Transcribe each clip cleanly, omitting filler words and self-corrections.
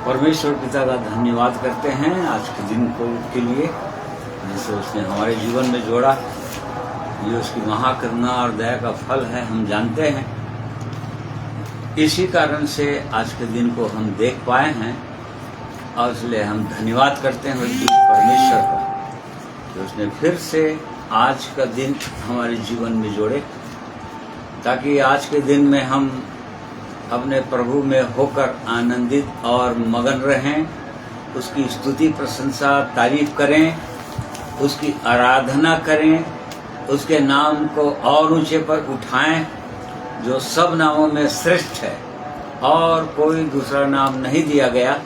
परमेश्वर पिता का धन्यवाद करते हैं आज के दिन के लिए, जिसे उसने हमारे जीवन में जोड़ा। ये उसकी महाकरुणा और दया का फल है, हम जानते हैं। इसी कारण से आज के दिन को हम देख पाए हैं और इसलिए हम धन्यवाद करते हैं परमेश्वर का कि उसने फिर से आज का दिन हमारे जीवन में जोड़े, ताकि आज के दिन में हम अपने प्रभु में होकर आनंदित और मगन रहें, उसकी स्तुति प्रशंसा तारीफ करें, उसकी आराधना करें, उसके नाम को और ऊंचे पर उठाएं जो सब नामों में श्रेष्ठ है और कोई दूसरा नाम नहीं दिया गया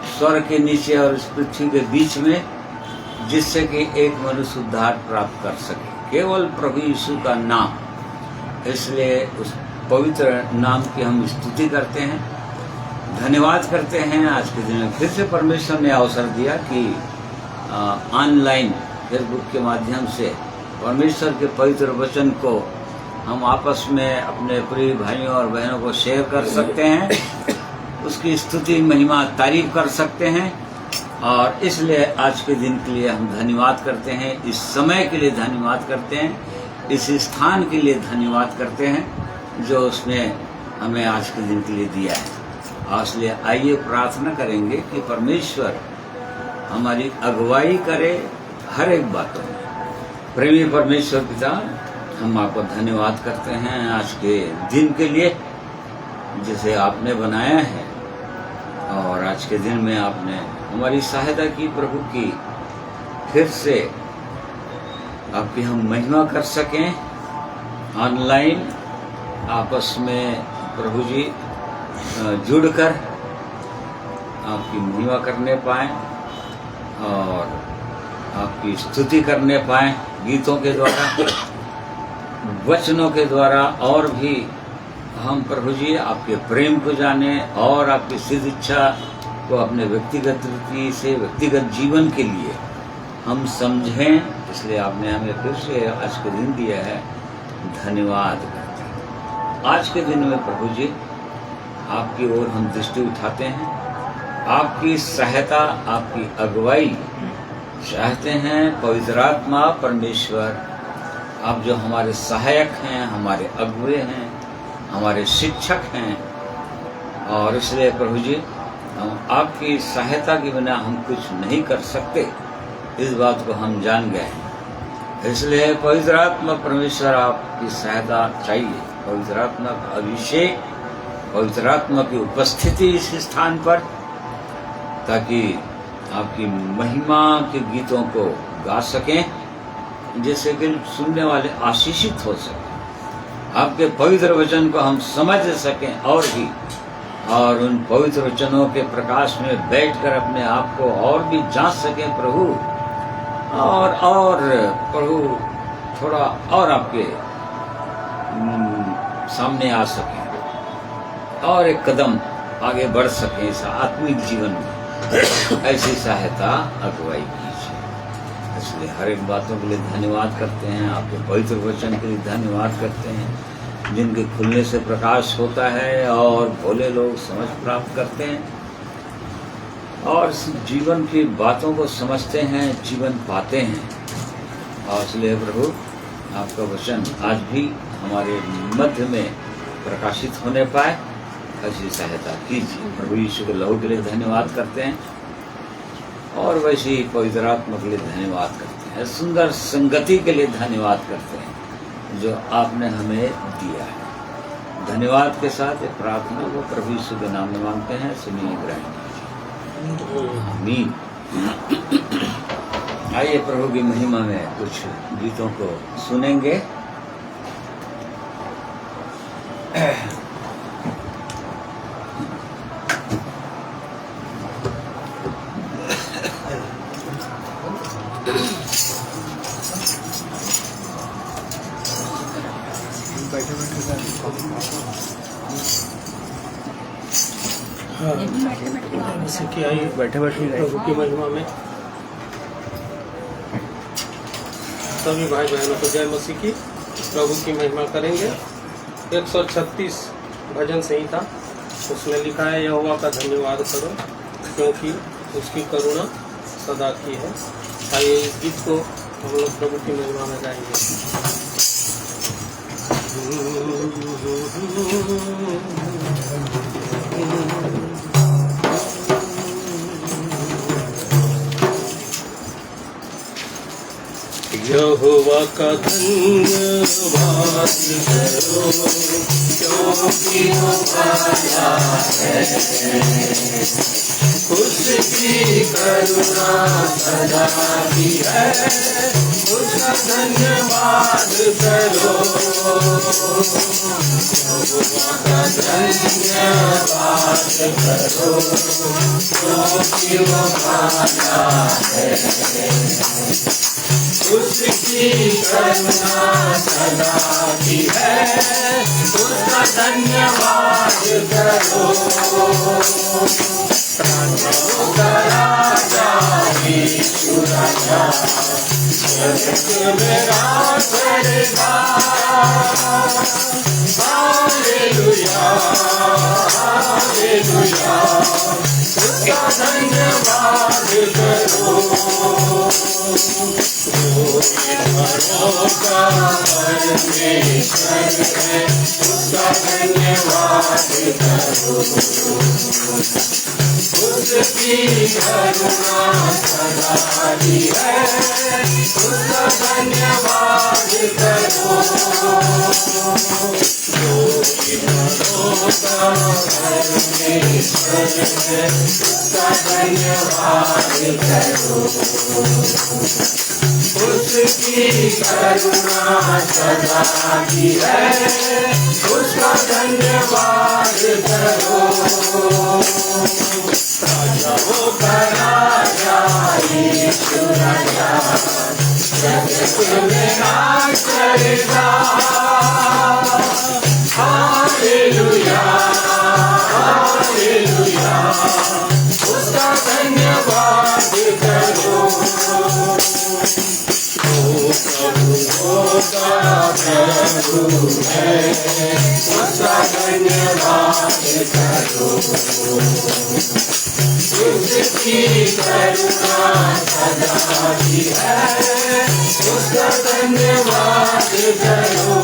स्वर्ग के नीचे और इस पृथ्वी के बीच में, जिससे कि एक मनुष्य उद्धार प्राप्त कर सके, केवल प्रभु यीशु का नाम। इसलिए उस पवित्र नाम की हम स्तुति करते हैं, धन्यवाद करते हैं। आज के दिन में फिर से परमेश्वर ने अवसर दिया कि ऑनलाइन फेसबुक के माध्यम से परमेश्वर के पवित्र वचन को हम आपस में अपने प्रिय भाइयों और बहनों को शेयर कर सकते हैं, उसकी स्तुति महिमा तारीफ कर सकते हैं। और इसलिए आज के दिन के लिए हम धन्यवाद करते हैं, इस समय के लिए धन्यवाद करते हैं, इस स्थान के लिए धन्यवाद करते हैं जो उसने हमें आज के दिन के लिए दिया है। और इसलिए आइए प्रार्थना करेंगे कि परमेश्वर हमारी अगुवाई करे हर एक बातों में। प्रेमी परमेश्वर पिता, हम आपको धन्यवाद करते हैं आज के दिन के लिए जिसे आपने बनाया है, और आज के दिन में आपने हमारी सहायता की प्रभु की, फिर से आपकी हम महिमा कर सकें, ऑनलाइन आपस में प्रभु जी जुड़कर आपकी महिमा करने पाएं और आपकी स्तुति करने पाएं, गीतों के द्वारा, वचनों के द्वारा, और भी हम प्रभु जी आपके प्रेम को जाने और आपकी सिद्ध इच्छा को अपने व्यक्तिगत रीति से व्यक्तिगत जीवन के लिए हम समझें। इसलिए आपने हमें फिर से आज के दिन दिया है, धन्यवाद करते हैं। आज के दिन में प्रभु जी आपकी ओर हम दृष्टि उठाते हैं, आपकी सहायता, आपकी अगुवाई चाहते हैं। पवित्र आत्मा परमेश्वर, आप जो हमारे सहायक हैं, हमारे अगुवे हैं, हमारे शिक्षक हैं, और इसलिए प्रभु जी हम आपकी सहायता के बिना हम कुछ नहीं कर सकते, इस बात को हम जान गए हैं। इसलिए पवित्र आत्मा परमेश्वर आपकी सहायता चाहिए, पवित्र आत्मा का अभिषेक, पवित्र आत्मा की उपस्थिति इस स्थान पर, ताकि आपकी महिमा के गीतों को गा सकें, जिससे कि सुनने वाले आशीषित हो सकें, आपके पवित्र वचन को हम समझ सकें और उन पवित्र वचनों के प्रकाश में बैठकर अपने आप को और भी जांच सकें प्रभु, और प्रभु थोड़ा और आपके सामने आ सकें और एक कदम आगे बढ़ सकें इस आत्मिक जीवन में। ऐसी सहायता अगुवाई कीजिए। इसलिए हर एक बातों के लिए धन्यवाद करते हैं, आपके पवित्र वचन के लिए धन्यवाद करते हैं, जिनके खुलने से प्रकाश होता है और भोले लोग समझ प्राप्त करते हैं और जीवन की बातों को समझते हैं, जीवन पाते हैं। और इसलिए प्रभु आपका वचन आज भी हमारे मध्य में प्रकाशित होने पाए, ऐसी सहायता कीजिए। प्रभु यीशु के लहू के लिए धन्यवाद करते हैं और वैसे ही पवित्र आत्मा के लिए धन्यवाद करते हैं, सुंदर संगति के लिए धन्यवाद करते हैं जो आपने हमें दिया है। धन्यवाद के साथ ये प्रार्थना को प्रभु यीशु के नाम में मांगते हैं, सुनिए ग्रहण कीजिए, आमीन। आइए प्रभु की महिमा में कुछ गीतों को सुनेंगे। जैसे कि आई बैठे बैठे प्रभु की महिमा में सभी भाई बहनों को जय मसीह की। प्रभु की महिमा करेंगे। 136 भजन संहिता उसमें लिखा है यहोवा का धन्यवाद करो क्योंकि उसकी करुणा सदा की है। आइए इस गीत को हम लोग प्रभु की महिमा में गाएंगे। यहोवा का धन्यवाद करो क्योंकि वो भला है, उसकी करुणा सदा की है। उसका धन्यवाद करो, यहोवा का धन्यवाद करो क्योंकि वो भला है, उसकी करुणा सदा की है। उसका धन्यवाद करो, राजाओं का राजा यीशु राजा जगत में राज करेगा। हालेलुया हालेलुया, उसका धन्यवाद करो। का परमेश्वर है, उसका धन्यवाद करो। उसकी करुणा सदा की है, उसका धन्यवाद करो। जो का परमेश्वर है, उसका धन्यवाद करो। उसकी करुणा सदा की है, उसका धन्यवाद करो। राजाओं का राजा यीशु राजा जगत में राज करेगा। हालेलुया हालेलुया, उसका धन्यवाद करो। का प्रभु है, उसका धन्यवाद करो। उसकी करुणा सदा की है, उसका धन्यवाद करो।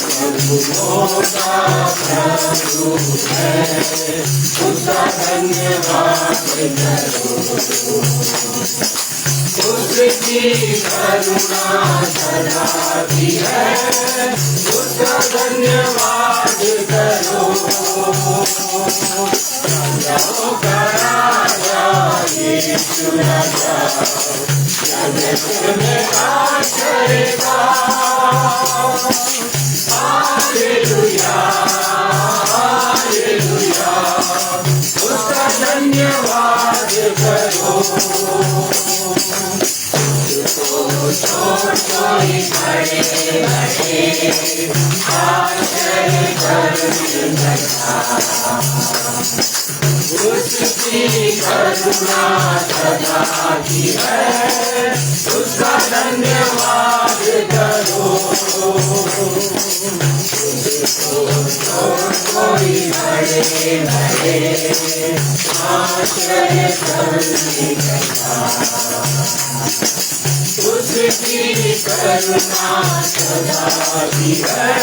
प्रभुओं का प्रभु है, उसका धन्यवाद करो। उसकी करुणा सदा की है, उसका धन्यवाद करो। राजाओं का राजा यीशु राजा जगत में राज करेगा। हालेलुया हालेलुया, उसका धन्यवाद करो। कोई बड़े बड़े आश्चर्य करने लगा, उसकी करुणा सदा की है, उसका धन्यवाद करो। कोई बड़े बड़े आश्चर्य करने लगा, उसकी करुणा सदा की है,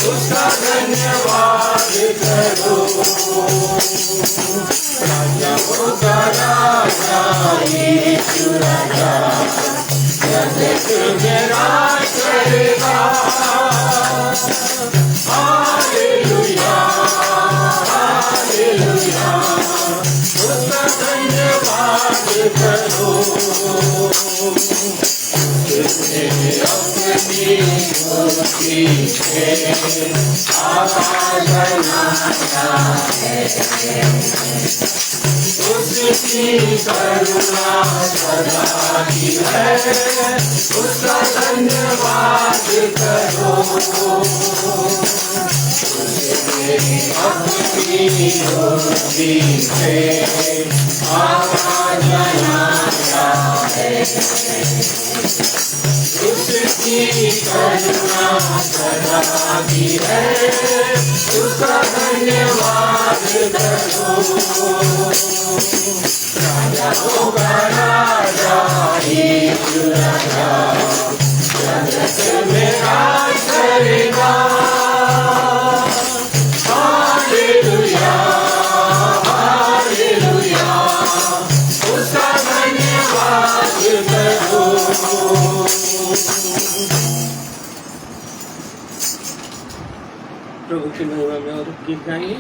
उसका धन्यवाद करो। राजाओं का राजा यीशु राजा जगत में राज करेगा। हालेलुया हालेलुया, उसका धन्यवाद करो। अपनी मूर्ति से आकाश बनाया है, उसकी करुणा सदा की है, उसका धन्यवाद करो। अपनी बुद्धि से आवाज बनाया है, उसकी करुणा सदा की है, उसका धन्यवाद करो। राजाओं का राजा यीशु राजा जगत में राज करेगा। हालेलुया हालेलुया, उसका धन्यवाद करो। प्रभु की महिमा में और गीत गाएंगे।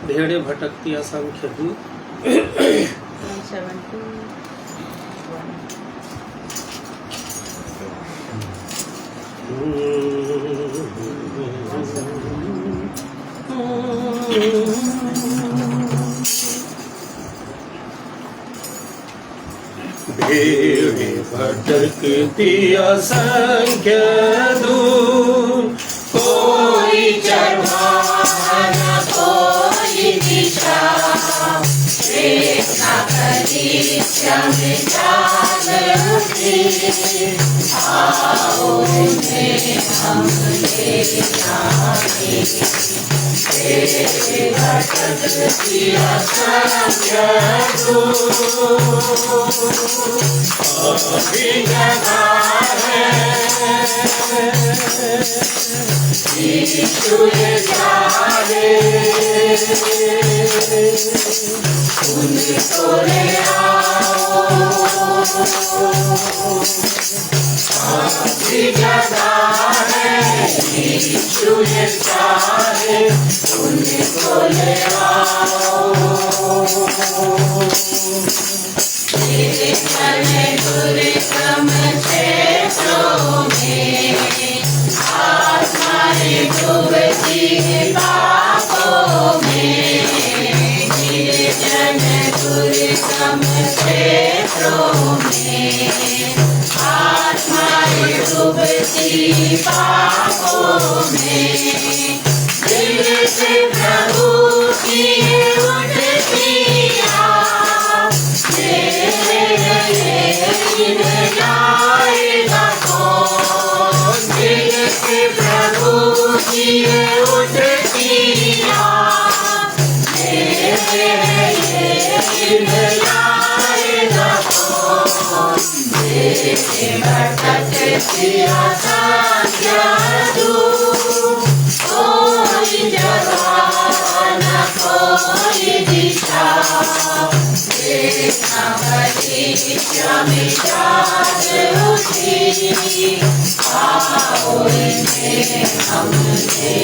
भेड़े भटकती असंख्य दूर। 1 भेड़े भटकती असंख्य दूर, कोई चरवाहा कोई दिशा, देखना परीक्षा में जान उठी, आओ उन्हें हम ले जाएं। भेड़े भटकती असंख्य दूर, अभी जगह है, यीशु ये चाहे, उनको ले आओ। अभी जगह है, यीशु ये चाहे, उनको ले आओ। मेरे मन दुर्गम क्षेत्रों में आत्माएं डूबती पापों में, निर्जन दुर्गम क्षेत्रों में आत्माएं डूबती पापों में, दिल से प्रभु की उठती जाएगा कौन, दिल से प्रभु की उठती जाएगा कौन। भेड़े भटकती असंख्य दूर, कोई जगह न कोई दिशा, देखना परीक्षा में जान उठी, आओ इन्हें हम ले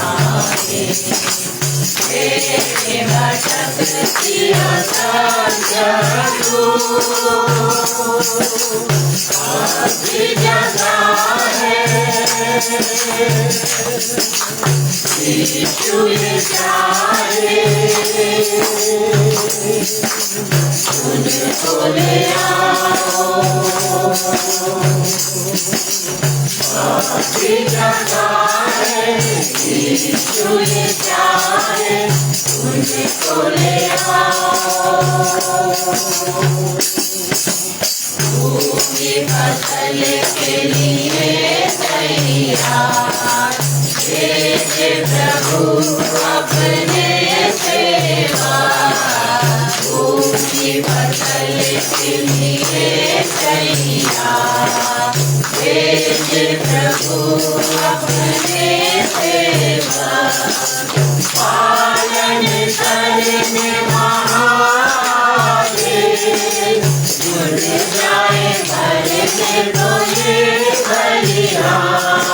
आए। भेड़े भटकती असंख्य दूर, अभी जगह है, यीशु ये चाहे, उनको ले आओ। अभी जगह है, यीशु ये चाहे, उनको ले आओ। भूमि फसल के लिए तैयार, भेजे प्रभु अपने सेवा। भूमि फसल के लिए तैयार, भेजे प्रभु अपने सेवा। पालन करने महादेव, जुड़ जाए घर में तो ये बलिदान।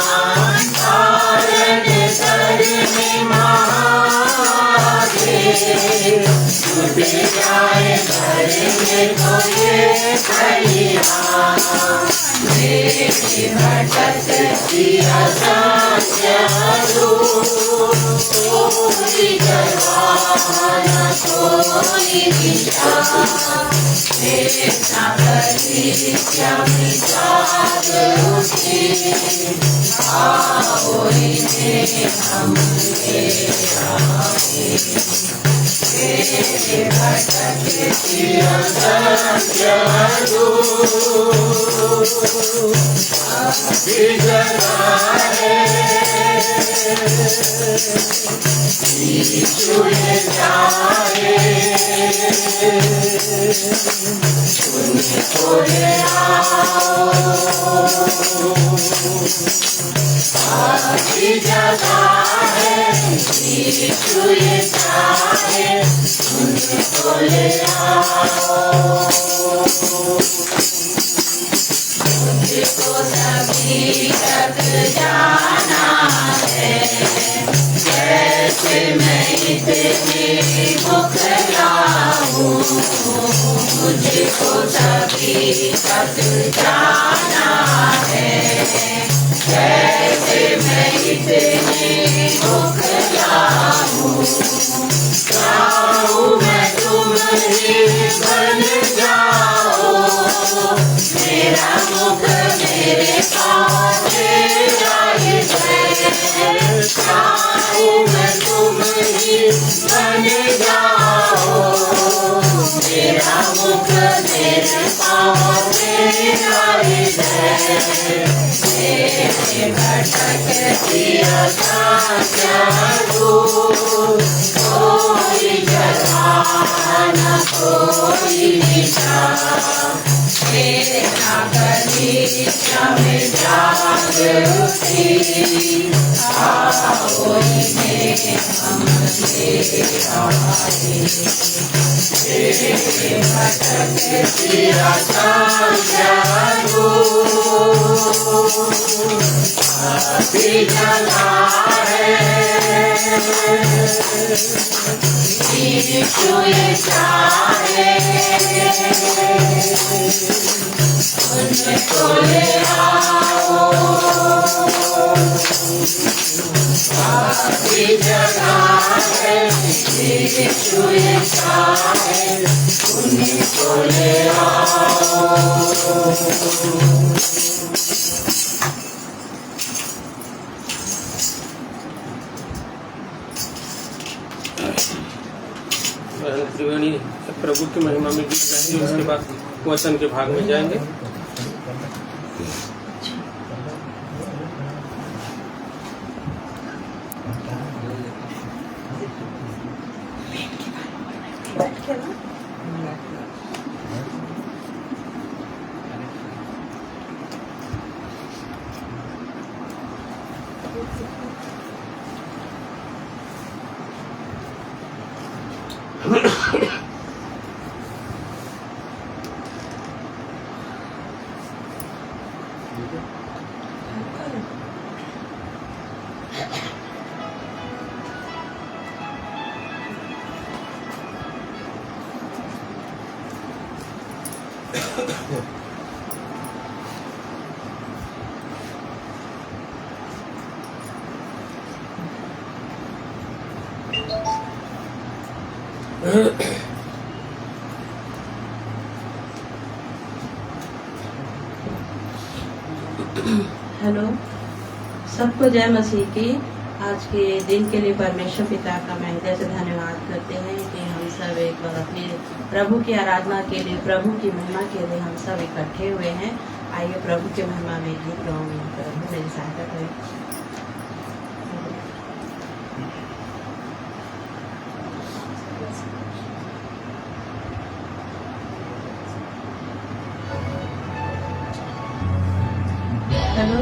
पालन करने महादेव, जुड़ जाए घर में तो ये बलिदान। भेड़े भटकती असंख्य दूर, कोई जगह न कोई दिशा, देखना कलिसिया में जागृति, आओ इन्हें हम ले आए। तेरे भटकती असंख्य दूर अभी जगाए, यीशु ये चाहे उनको ले आओ, अभी जगाए, यीशु ये चाहे उनको ले आओ। मुझको सभी तक जाना है, कैसे मैं इतनी मुखला हूँ। मुझको सभी तक जाना है, कैसे मैं इतनी मुखला हूँ। चाहूँ मैं तुम ही बन जाओ, मेरा मुख मेरे पाँव तेरा ही है। चाहूँ मैं तुम ही बन जाओ, मेरा मुख मेरे पाँव तेरा ही है। तेरे भटकती असंख्य दूर कोई जगह न कोई दिशा, देखना कलिसिया में जागृति, आओ इन्हें हम ले आए। तेरे भटकती असंख्य दूर अभी जगाए, यीशु ये चाहे उनको ले आओ, अभी जगाए, यीशु ये चाहे उनको ले आओ। त्रिवेणी प्रभु की महिमा में गीत गाएंगे, उसके बाद वचन के भाग में जाएंगे। हेलो, सबको जय मसीह की। आज के दिन के लिए परमेश्वर पिता का मैं हृदय से धन्यवाद करते हैं कि हम सब एक बार अपने प्रभु की आराधना के लिए, प्रभु की महिमा के लिए हम सब इकट्ठे हुए हैं। आइए प्रभु की महिमा में गीत गाऊंगी, प्रभु मेरी सहायता करें। हेलो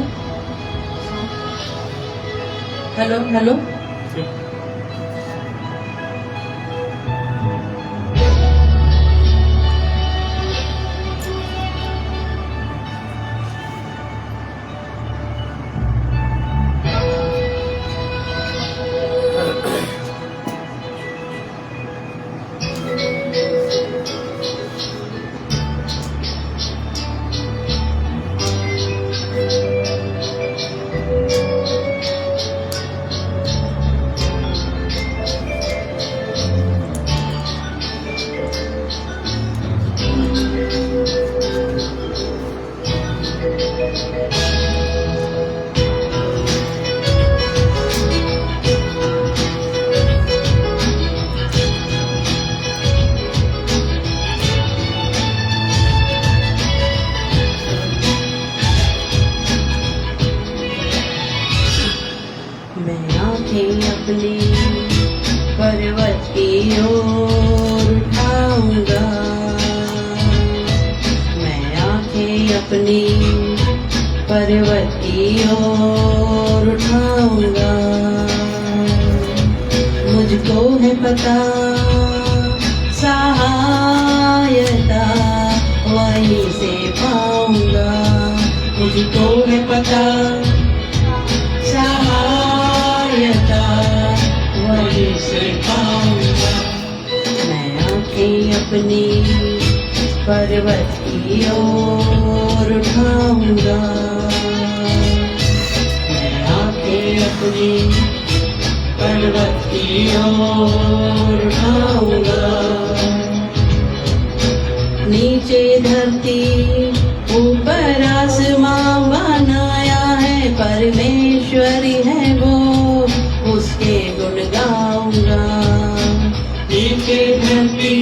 हेलो हेलो आंखें अपनी पर्वत की ओर उठाऊंगा, मैं आंखें अपनी पर्वत की ओर उठाऊंगा। मुझको है पता सहायता वहीं से पाऊंगा, मुझको है पता सहायता वहीं से पाऊंगा। मैं आंखें अपनी पर्वत की ओर उठाऊंगा, मैं आंखें अपनी पर्वत की ओर उठाऊंगा। नीचे धरती ऊपर आसमां बनाया है, परमेश्वरी है वो, उसके गुण गाऊंगा। नीचे धरती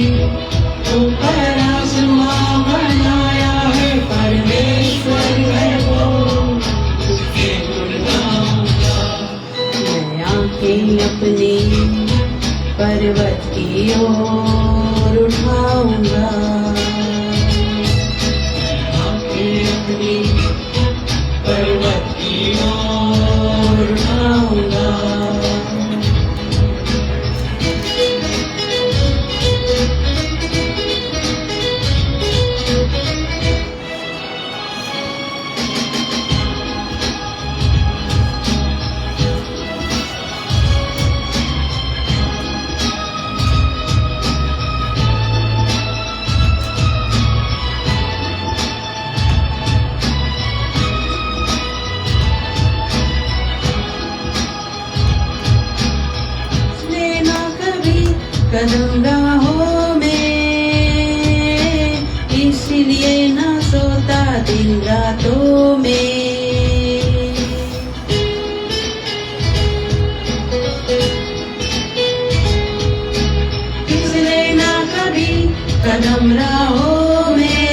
ऊपर आसमां बनाया है, परमेश्वरी है वो, उसके गुण गाऊंगा। मैं आंखें अपनी पर्वत की ओर उठाऊंगा, अपनी पर्वत की ओर उठाऊंगा। कदम राहों में, इसलिए ना सोता दिन रातों में। इसलिए ना कभी कदम राहों में,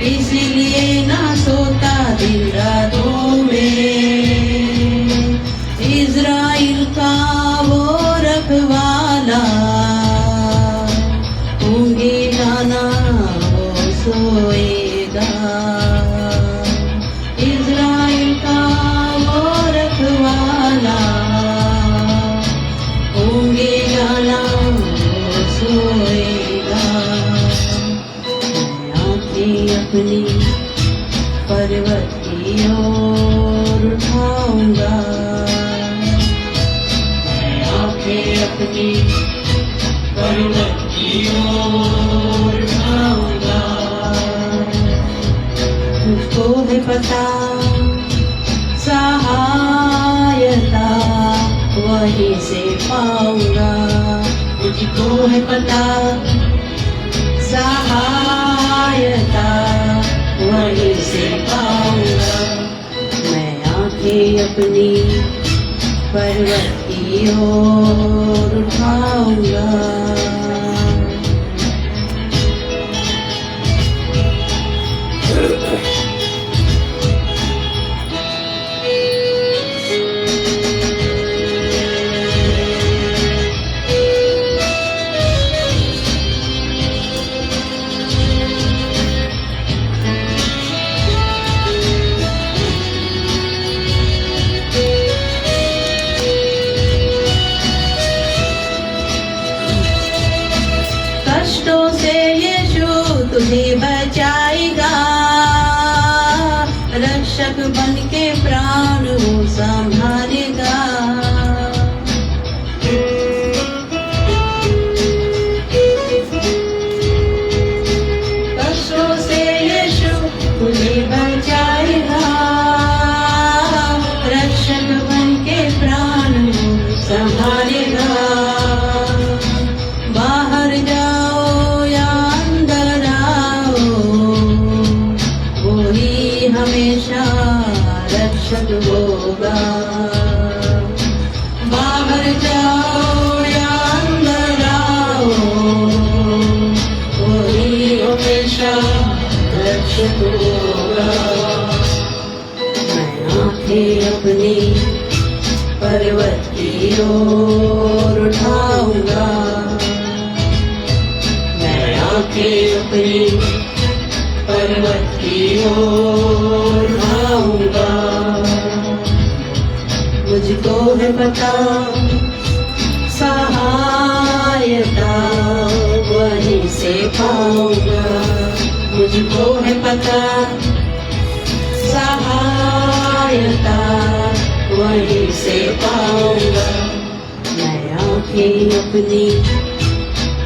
इसलिए ना सोता दिन रातों में। इज़राइल का वो रखवाला, ऊँघेगा ना वो सोएगा। इज़राइल का वो रखवाला, ऊँघेगा ना वो सोएगा। मैं आंखें अपनी पर्वत की ओर उठाऊंगा, अपनी पर्वत की ओर उठाऊंगा। मुझको है पता सहायता वहीं से पाऊंगा, मुझको है पता सहायता वहीं से पाऊंगा। मैं आंखें अपनी पर्वत की ओर उठाऊंगा। पर्वत की ओर उठाऊंगा, मैं आंखें अपनी पर्वत की ओर उठाऊंगा। मुझको है पता सहायता वहीं से पाऊंगा, मुझको है पता सहायता वहीं से पाऊंगा। मैं आंखें अपनी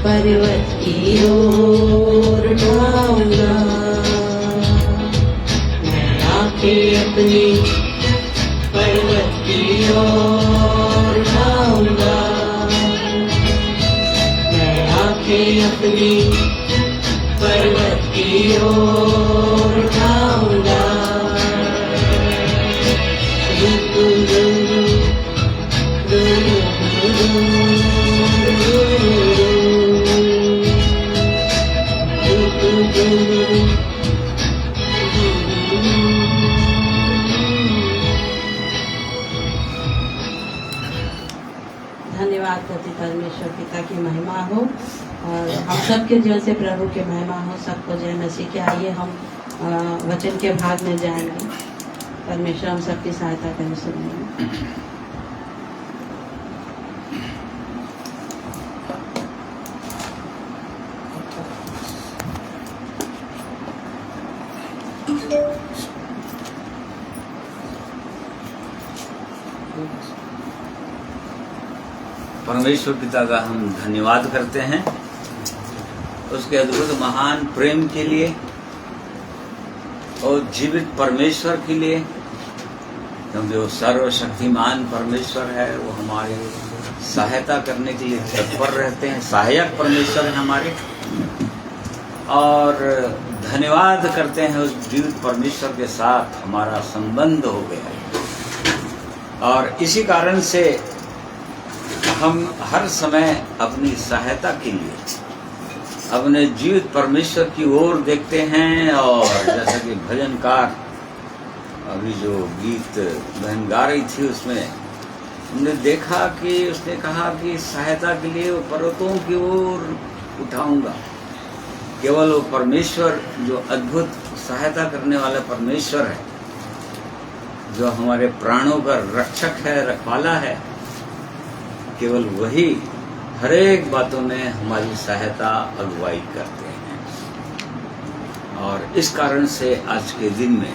पर्वत की ओर उठाऊंगा, मैं आंखें अपनी पर्वत की ओर उठाऊंगा, मैं आंखें अपनी पर्वत की ओर उठाऊंगा। धन्यवाद करते परमेश्वर पिता की महिमा हो और हम सबके जीवन से प्रभु की महिमा हो। सबको जय मसीह के। आइए हम वचन के भाग में जाएंगे। परमेश्वर हम सबकी सहायता करें सुनने में। परमेश्वर पिता का हम धन्यवाद करते हैं उसके अद्भुत महान प्रेम के लिए और जीवित परमेश्वर के लिए, क्योंकि वो सर्वशक्तिमान परमेश्वर है। वो हमारी सहायता करने के लिए तत्पर रहते हैं, सहायक परमेश्वर है हमारे। और धन्यवाद करते हैं उस जीवित परमेश्वर के साथ हमारा संबंध हो गया है और इसी कारण से हम हर समय अपनी सहायता के लिए अपने जीवित परमेश्वर की ओर देखते हैं। और जैसा कि भजनकार अभी जो गीत बहन गा रही थी उसमें हमने देखा कि उसने कहा कि सहायता के लिए वो पर्वतों की ओर उठाऊंगा। केवल वो परमेश्वर जो अद्भुत सहायता करने वाला परमेश्वर है, जो हमारे प्राणों का रक्षक है, रखवाला है, केवल वही हर एक बातों में हमारी सहायता अगुवाई करते हैं। और इस कारण से आज के दिन में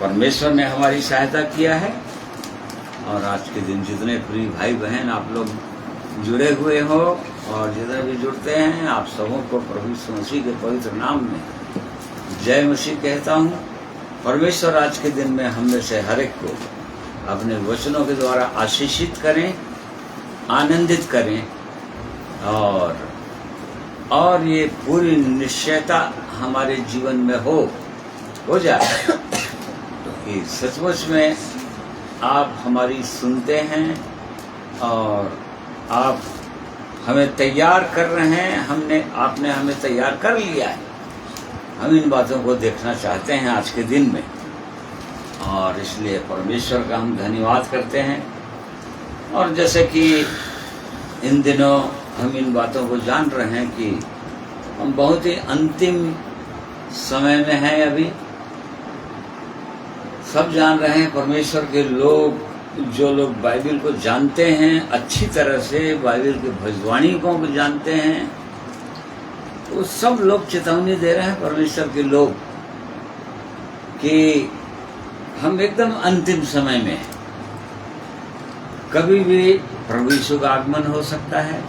परमेश्वर ने हमारी सहायता किया है। और आज के दिन जितने प्रिय भाई बहन आप लोग जुड़े हुए हो और जितने भी जुड़ते हैं, आप सबों को प्रभु यीशु मसीह के पवित्र नाम में जय मसीह कहता हूँ। परमेश्वर आज के दिन में हम में से हर एक को अपने वचनों के द्वारा आशीषित करें, आनंदित करें और ये पूरी निश्चयता हमारे जीवन में हो जाए कि सचमुच में आप हमारी सुनते हैं और आप हमें तैयार कर रहे हैं। आपने हमें तैयार कर लिया है। हम इन बातों को देखना चाहते हैं आज के दिन में और इसलिए परमेश्वर का हम धन्यवाद करते हैं। और जैसे कि इन दिनों हम इन बातों को जान रहे हैं कि हम बहुत ही अंतिम समय में हैं। अभी सब जान रहे हैं, परमेश्वर के लोग, जो लोग बाइबल को जानते हैं अच्छी तरह से, बाइबल के भविष्यवाणी को जानते हैं, तो सब लोग चेतावनी दे रहे हैं परमेश्वर के लोग कि हम एकदम अंतिम समय में हैं। कभी भी प्रभु यीशु का आगमन हो सकता है,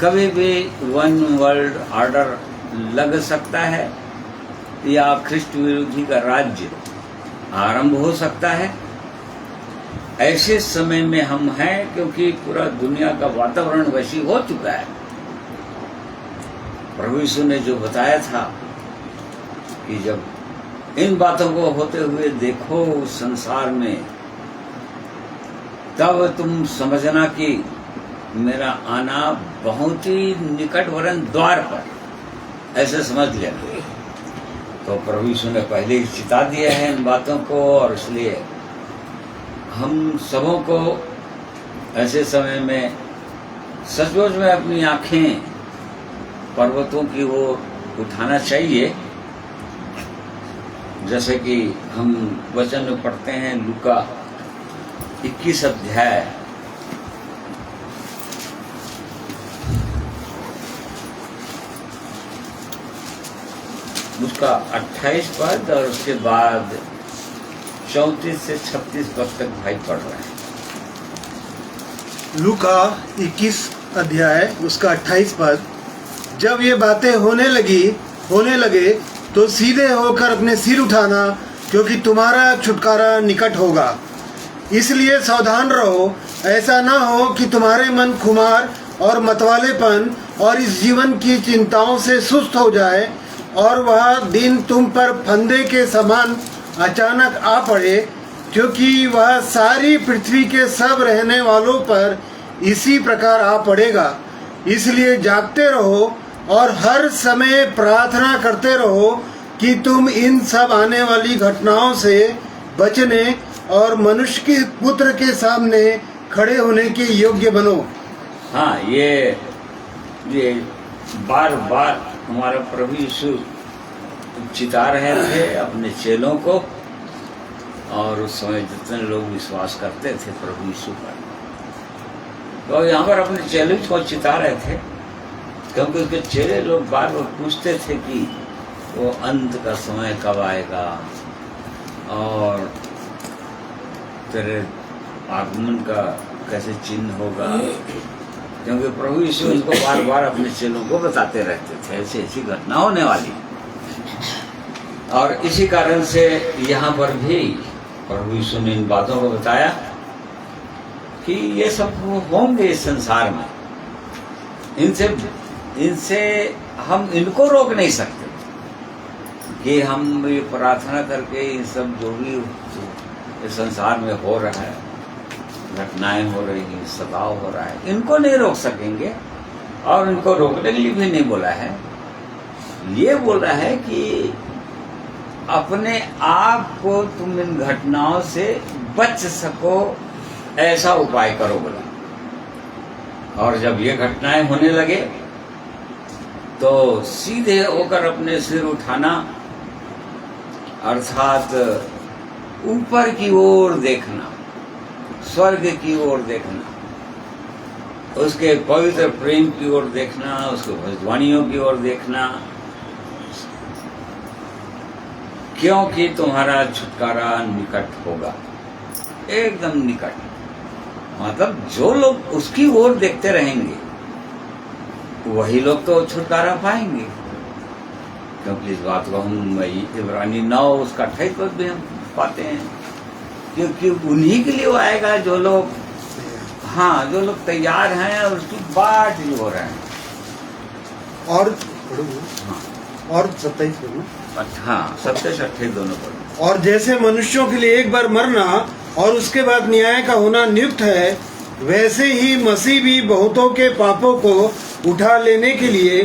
कभी भी वन वर्ल्ड ऑर्डर लग सकता है या ख्रिस्ट विरोधी का राज्य आरंभ हो सकता है। ऐसे समय में हम हैं क्योंकि पूरा दुनिया का वातावरण वैसी हो चुका है। प्रभु यीशु ने जो बताया था कि जब इन बातों को होते हुए देखो संसार में, तब तुम समझना कि मेरा आना बहुत ही निकट वरन द्वार पर, ऐसे समझ लेना। तो प्रभु यीशु ने पहले ही चिता दिया है इन बातों को और इसलिए हम सबों को ऐसे समय में सचमुच में अपनी आंखें पर्वतों की ओर उठाना चाहिए। जैसे कि हम वचन में पढ़ते हैं लूका 21 अध्याय उसका 28 पद और उसके बाद 34 से 36 पद तक भाई पढ़ रहे हैं। लूका 21 अध्याय उसका 28 पद। जब ये बातें होने लगे तो सीधे होकर अपने सिर उठाना, क्योंकि तुम्हारा छुटकारा निकट होगा। इसलिए सावधान रहो, ऐसा ना हो कि तुम्हारे मन खुमार और मतवालेपन और इस जीवन की चिंताओं से सुस्त हो जाए और वह दिन तुम पर फंदे के समान अचानक आ पड़े, क्योंकि वह सारी पृथ्वी के सब रहने वालों पर इसी प्रकार आ पड़ेगा। इसलिए जागते रहो और हर समय प्रार्थना करते रहो कि तुम इन सब आने वाली घटनाओं से बचने और मनुष्य के पुत्र के सामने खड़े होने के योग्य बनो। हाँ, ये बार बार हमारा प्रभु यीशु चिता रहे थे अपने चेलों को, और उस समय जितने लोग विश्वास करते थे प्रभु यीशु पर, तो यहाँ पर अपने चेलों को चिता रहे थे, क्योंकि उसके चेले लोग बार बार पूछते थे कि वो अंत का समय कब आएगा और तेरे आगमन का कैसे चिन्ह होगा, क्योंकि प्रभु यीशु उनको बार बार अपने चेलों को बताते रहते थे ऐसी ऐसी घटना होने वाली। और इसी कारण से यहाँ पर भी प्रभु यीशु ने इन बातों को बताया कि ये सब होंगे इस संसार में, इनसे हम इनको रोक नहीं सकते कि हम ये प्रार्थना करके ये सब जो भी इस संसार में हो रहा है, घटनाएं हो रही हैं, सताव हो रहा है, इनको नहीं रोक सकेंगे। और इनको रोकने के लिए भी नहीं बोला है, ये बोला है कि अपने आप को तुम इन घटनाओं से बच सको ऐसा उपाय करो बोला। और जब ये घटनाएं होने लगे तो सीधे होकर अपने सिर उठाना, अर्थात ऊपर की ओर देखना, स्वर्ग की ओर देखना, उसके पवित्र प्रेम की ओर देखना, उसके भविष्यवाणियों की ओर देखना, क्योंकि तुम्हारा छुटकारा निकट होगा, एकदम निकट। मतलब जो लोग उसकी ओर देखते रहेंगे वही लोग तो छुटकारा पाएंगे, क्योंकि इस बात को हम इब्रानी 9 उसका 28 पद भी हम पाते हैं, क्योंकि उन्हीं के लिए वो आएगा जो लोग, हाँ, जो लोग तैयार हैं और उसकी बाट जो हो रहे हैं। और हाँ, और 27 पद। हाँ, 27 28 दोनों पद। और जैसे मनुष्यों के लिए एक बार मरना और उसके बाद न्याय का होना नियुक्त है, वैसे ही मसीह भी बहुतों के पापों को उठा लेने के लिए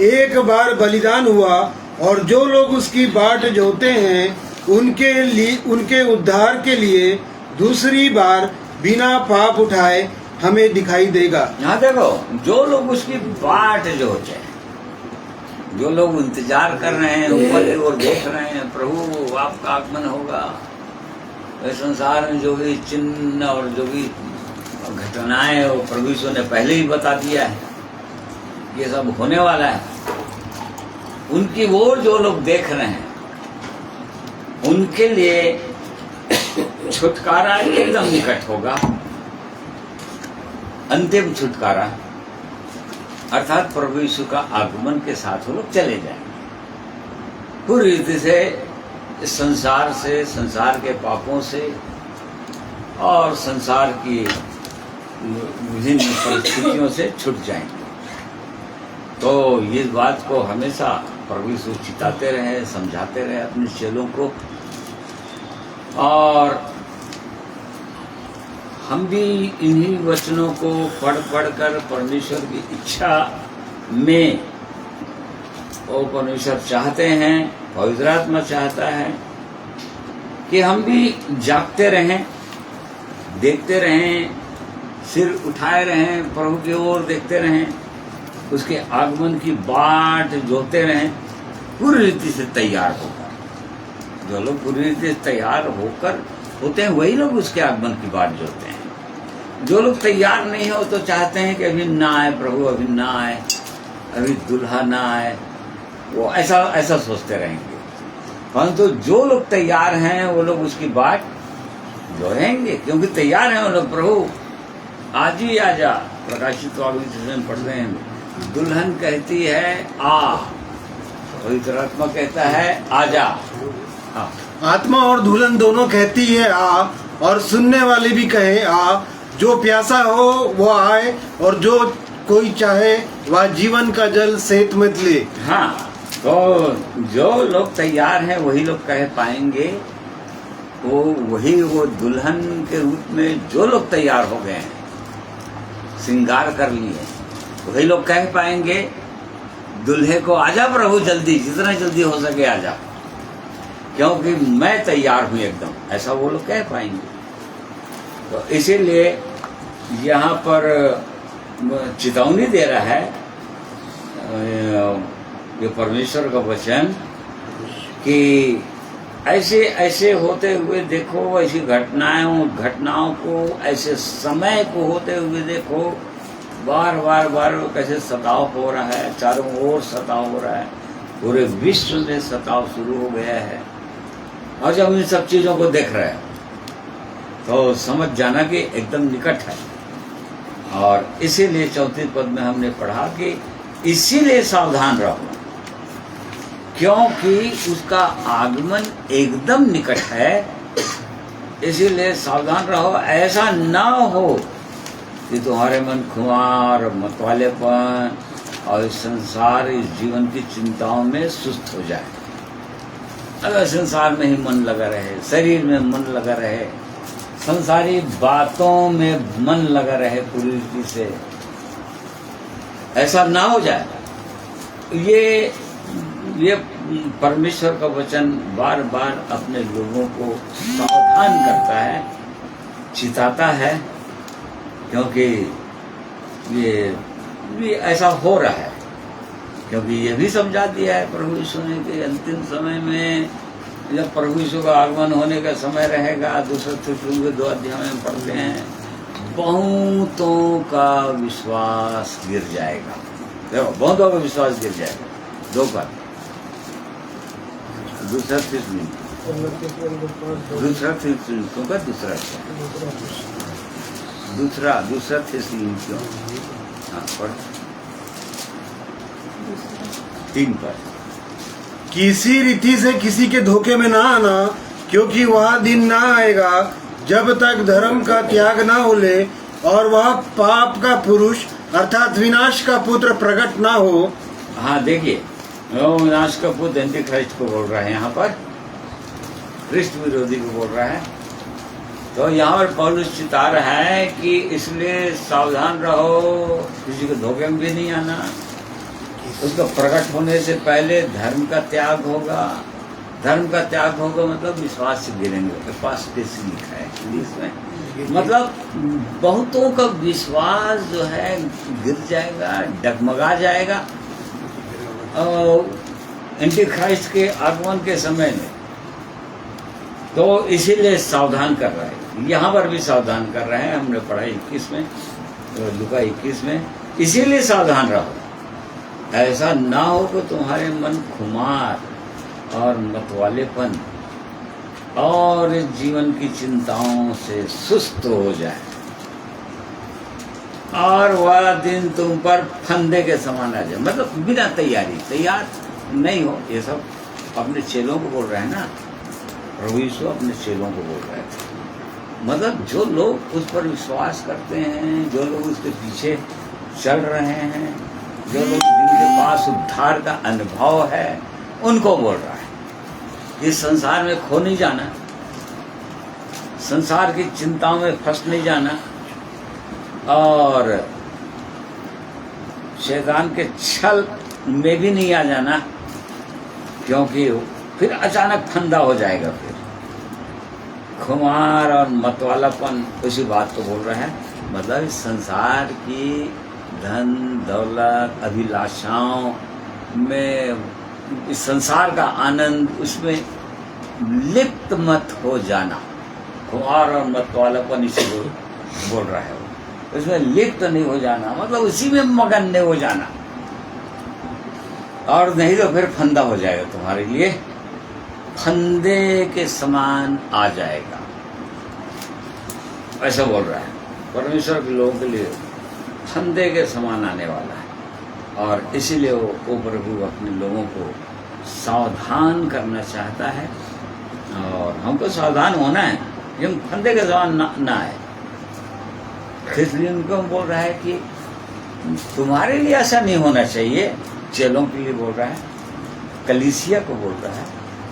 एक बार बलिदान हुआ, और जो लोग उसकी बाट जोते हैं उनके उद्धार के लिए दूसरी बार बिना पाप उठाए हमें दिखाई देगा। यहाँ देखो, जो लोग उसकी बाट जोते हैं, जो लोग इंतजार कर रहे हैं, ऊपर की ओर देख रहे हैं, प्रभु आपका आगमन होगा, इस संसार में जो भी चिन्ह और जो भी घटनाएं वो प्रभु यीशु ने पहले ही बता दिया है, ये सब होने वाला है। उनकी ओर जो लोग देख रहे हैं उनके लिए छुटकारा एकदम निकट होगा, अंतिम छुटकारा, अर्थात प्रभु यीशु का आगमन के साथ वो लोग चले जाएंगे पूरी रीति से इस संसार से, संसार के पापों से और संसार की विभिन्न परिस्थितियों से छूट जाएंगे। तो इस बात को हमेशा प्रभु यीशु चिताते रहे, समझाते रहे अपने चेलों को, और हम भी इन्हीं वचनों को पढ़ कर परमेश्वर की इच्छा में, वो परमेश्वर चाहते हैं, पवित्र आत्मा चाहता है कि हम भी जागते रहें, देखते रहें, सिर उठाए रहें, प्रभु की ओर देखते रहें, उसके आगमन की बाट जोते रहें, पूरी रीति से तैयार होकर। जो लोग पूरी रीति से तैयार होकर होते हैं वही लोग उसके आगमन की बाट जोते हैं। जो लोग तैयार नहीं हो तो चाहते हैं कि अभी ना आए प्रभु, अभी ना आए, अभी दुल्हा ना आए, वो ऐसा सोचते रहेंगे। परंतु जो लोग तैयार हैं वो लोग उसकी बाट जोहेंगे, क्योंकि तैयार हैं वो लोग। प्रभु आज ही आजा, प्रकाशित वाक्य में पढ़ते हैं, दुल्हन कहती है आ, पवित्र आत्मा कहता है आजा। हाँ, आत्मा और दुल्हन दोनों कहती है आ, और सुनने वाले भी कहे आ। जो प्यासा हो वो आए, और जो कोई चाहे वह जीवन का जल सेत मत ले। हाँ, तो जो लोग तैयार हैं वही लोग कह पाएंगे, वो दुल्हन के रूप में जो लोग तैयार हो गए हैं, श्रृंगार कर लिए, वही लोग कह पाएंगे दुल्हे को आजा प्रभु जल्दी, जितना जल्दी हो सके आजा, क्योंकि मैं तैयार हूं एकदम, ऐसा वो लोग कह पाएंगे। तो इसीलिए यहाँ पर चेतावनी दे रहा है ये परमेश्वर का वचन कि ऐसे ऐसे होते हुए देखो, ऐसी घटनाओं को, ऐसे समय को होते हुए देखो, बार बार कैसे सताव हो रहा है, चारों ओर सताव हो रहा है, पूरे विश्व में सताव शुरू हो गया है। और जब इन सब चीजों को देख रहे हैं तो समझ जाना कि एकदम निकट है। और इसीलिए 34 पद में हमने पढ़ा कि इसीलिए सावधान रहो, क्योंकि उसका आगमन एकदम निकट है। इसीलिए सावधान रहो, ऐसा ना हो कि तुम्हारे मन खुमार, मतवालेपन और संसार, इस जीवन की चिंताओं में सुस्त हो जाए। अगर संसार में ही मन लगा रहे, शरीर में मन लगा रहे, संसारी बातों में मन लगा रहे पूरी रीति से, ऐसा ना हो जाए। ये परमेश्वर का वचन बार बार अपने लोगों को सावधान करता है, चिताता है, क्योंकि ये ऐसा हो रहा है। क्योंकि ये भी समझा दिया है प्रभु यीशु ने कि अंतिम समय में जब प्रभु यीशु का आगमन होने का समय रहेगा, दूसरे थिस्सलुनीके 2 अध्याय में पढ़ते हैं, बहुतों का विश्वास गिर जाएगा। देखो, बहुतों का विश्वास गिर जाएगा। 2 बार दूसरा थिस्सलुनीके दूसरा थिस्सलुनीके, हाँ, पढ़ 3 पर। किसी रीति से किसी के धोखे में ना आना, क्योंकि वह दिन ना आएगा जब तक धर्म का त्याग ना हो ले और वह पाप का पुरुष अर्थात विनाश का पुत्र प्रकट ना हो। हाँ, देखिए, वो विनाश का पुत्र एंटीक्राइस्ट को बोल रहा है, यहाँ पर क्रिस्त विरोधी को बोल रहा है। तो यहाँ पर पौलुस चिता रहा है कि इसलिए सावधान रहो, किसी के धोखे में भी नहीं आना। उसका प्रकट होने से पहले धर्म का त्याग होगा। धर्म का त्याग होगा मतलब विश्वास से गिरेंगे। पास लिखा है इंग्लिश में, मतलब बहुतों का विश्वास जो है गिर जाएगा, डगमगा जाएगा एंटीक्राइस्ट के आगमन के समय में। तो इसीलिए सावधान कर रहा है, यहाँ पर भी सावधान कर रहे हैं। हमने पढ़ा 21 में, लूका 21 में, इसीलिए सावधान रहो, ऐसा ना हो कि तुम्हारे मन खुमार और मतवालेपन और इस जीवन की चिंताओं से सुस्त हो जाए और वह दिन तुम पर फंदे के समान आ जाए। मतलब बिना तैयार नहीं हो। ये सब अपने चेलों को बोल रहे हैं ना, प्रभु यीशु अपने चेलों को बोल रहे थे। मतलब जो लोग उस पर विश्वास करते हैं, जो लोग उसके पीछे चल रहे हैं, जो लोग जिनके पास उद्धार का अनुभव है, उनको बोल रहा है। इस संसार में खो नहीं जाना, संसार की चिंताओं में फंस नहीं जाना और शैतान के छल में भी नहीं आ जाना, क्योंकि फिर अचानक फंदा हो जाएगा। फिर खुमार और मतवालापन उसी बात को बोल रहे हैं। मतलब इस संसार की धन दौलत अभिलाषाओं में, इस संसार का आनंद, उसमें लिप्त मत हो जाना। खुमार और मतवालापन इसी को बोल रहा है। उसमें लिप्त नहीं हो जाना, मतलब उसी में मगन नहीं हो जाना, और नहीं तो फिर फंदा हो जाएगा, तुम्हारे लिए फंदे के समान आ जाएगा, ऐसा बोल रहा है। परमेश्वर के लोगों के लिए फंदे के समान आने वाला है, और इसीलिए वो प्रभु अपने लोगों को सावधान करना चाहता है, और हमको सावधान होना है कि हम फंदे के समान ना आए। इसलिए उनको बोल रहा है कि तुम्हारे लिए ऐसा नहीं होना चाहिए। चेलों के लिए बोल रहा है, कलीसिया को बोल रहा है,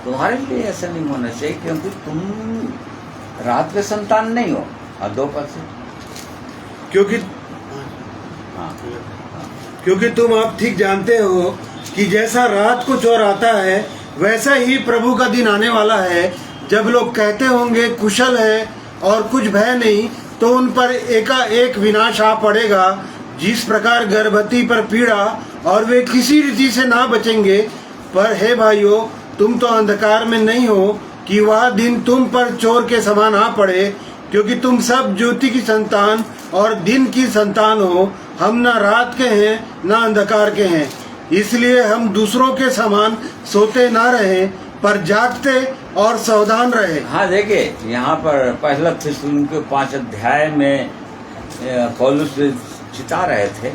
तुम्हारे लिए ऐसा नहीं होना चाहिए, क्योंकि तुम रात के संतान नहीं हो। और 2 पद से, क्योंकि तुम अब ठीक जानते हो कि जैसा रात को चोर आता है, वैसा ही प्रभु का दिन आने वाला है, जब लोग कहते होंगे कुशल है और कुछ भय नहीं, तो उन पर एकाएक विनाश आ पड़ेगा। जिस प्रकार गर्भवती पर पीड़ा और वे किसी रीति से ना बचेंगे। पर हे भाइयों, तुम तो अंधकार में नहीं हो कि वह दिन तुम पर चोर के समान आ पड़े, क्योंकि तुम सब ज्योति की संतान और दिन की संतान हो। हम ना रात के हैं ना अंधकार के हैं, इसलिए हम दूसरों के समान सोते ना रहे, पर जागते और सावधान रहे। हाँ, देखिए यहाँ पर पहला थिस्सलुनीके 5 अध्याय में पौलुस चिता रहे थे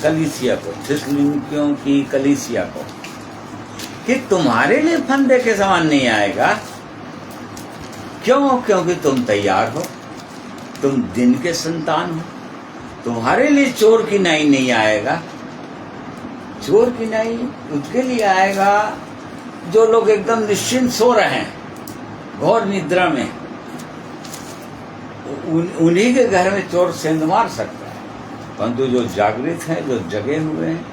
कलीसिया को, थिस्सलुनीकियों की कलीसिया को, कि तुम्हारे लिए फंदे के समान नहीं आएगा। क्यों? क्योंकि तुम तैयार हो, तुम दिन के संतान हो। तुम्हारे लिए चोर की नाई नहीं आएगा। चोर की नाई उसके लिए आएगा जो लोग एकदम निश्चिंत सो रहे हैं, घोर निद्रा में। उन्हीं के घर में चोर सेंध मार सकता है, परंतु जो जागृत हैं, जो जगे हुए हैं,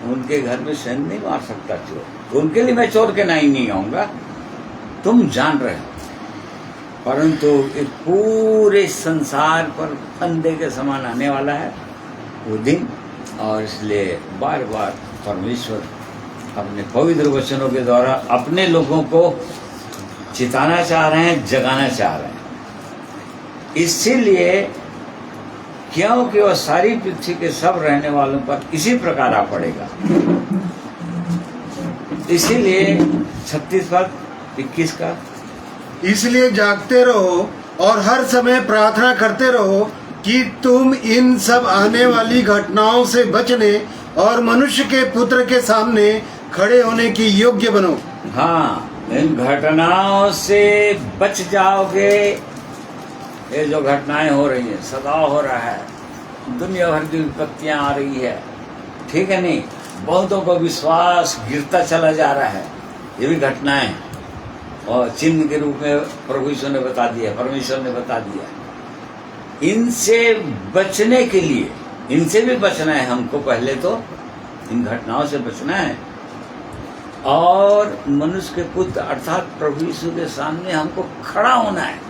उनके घर में सेंध नहीं मार सकता चोर। तो उनके लिए मैं चोर के नाई नहीं आऊंगा, तुम जान रहे हो। परंतु एक पूरे संसार पर फंदे के समान आने वाला है वो दिन, और इसलिए बार बार परमेश्वर अपने पवित्र वचनों के द्वारा अपने लोगों को चिताना चाह रहे हैं, जगाना चाह रहे हैं। इसीलिए क्योंकि वह सारी पृथ्वी के सब रहने वालों पर इसी प्रकार आ पड़ेगा। इसीलिए 36 पद 21 का, इसलिए जागते रहो और हर समय प्रार्थना करते रहो कि तुम इन सब आने वाली घटनाओं से बचने और मनुष्य के पुत्र के सामने खड़े होने की योग्य बनो। हाँ, इन घटनाओं से बच जाओगे। ये जो घटनाएं हो रही हैं, सदा हो रहा है, दुनिया भर की विपत्तियां आ रही है, ठीक है नहीं, बहुतों को विश्वास गिरता चला जा रहा है, ये भी घटनाएं, और चिन्ह के रूप में प्रभु यीशु ने बता दिया, परमेश्वर ने बता दिया। इनसे बचने के लिए, इनसे भी बचना है हमको, पहले तो इन घटनाओं से बचना है, और मनुष्य के पुत्र अर्थात प्रभु यीशु के सामने हमको खड़ा होना है।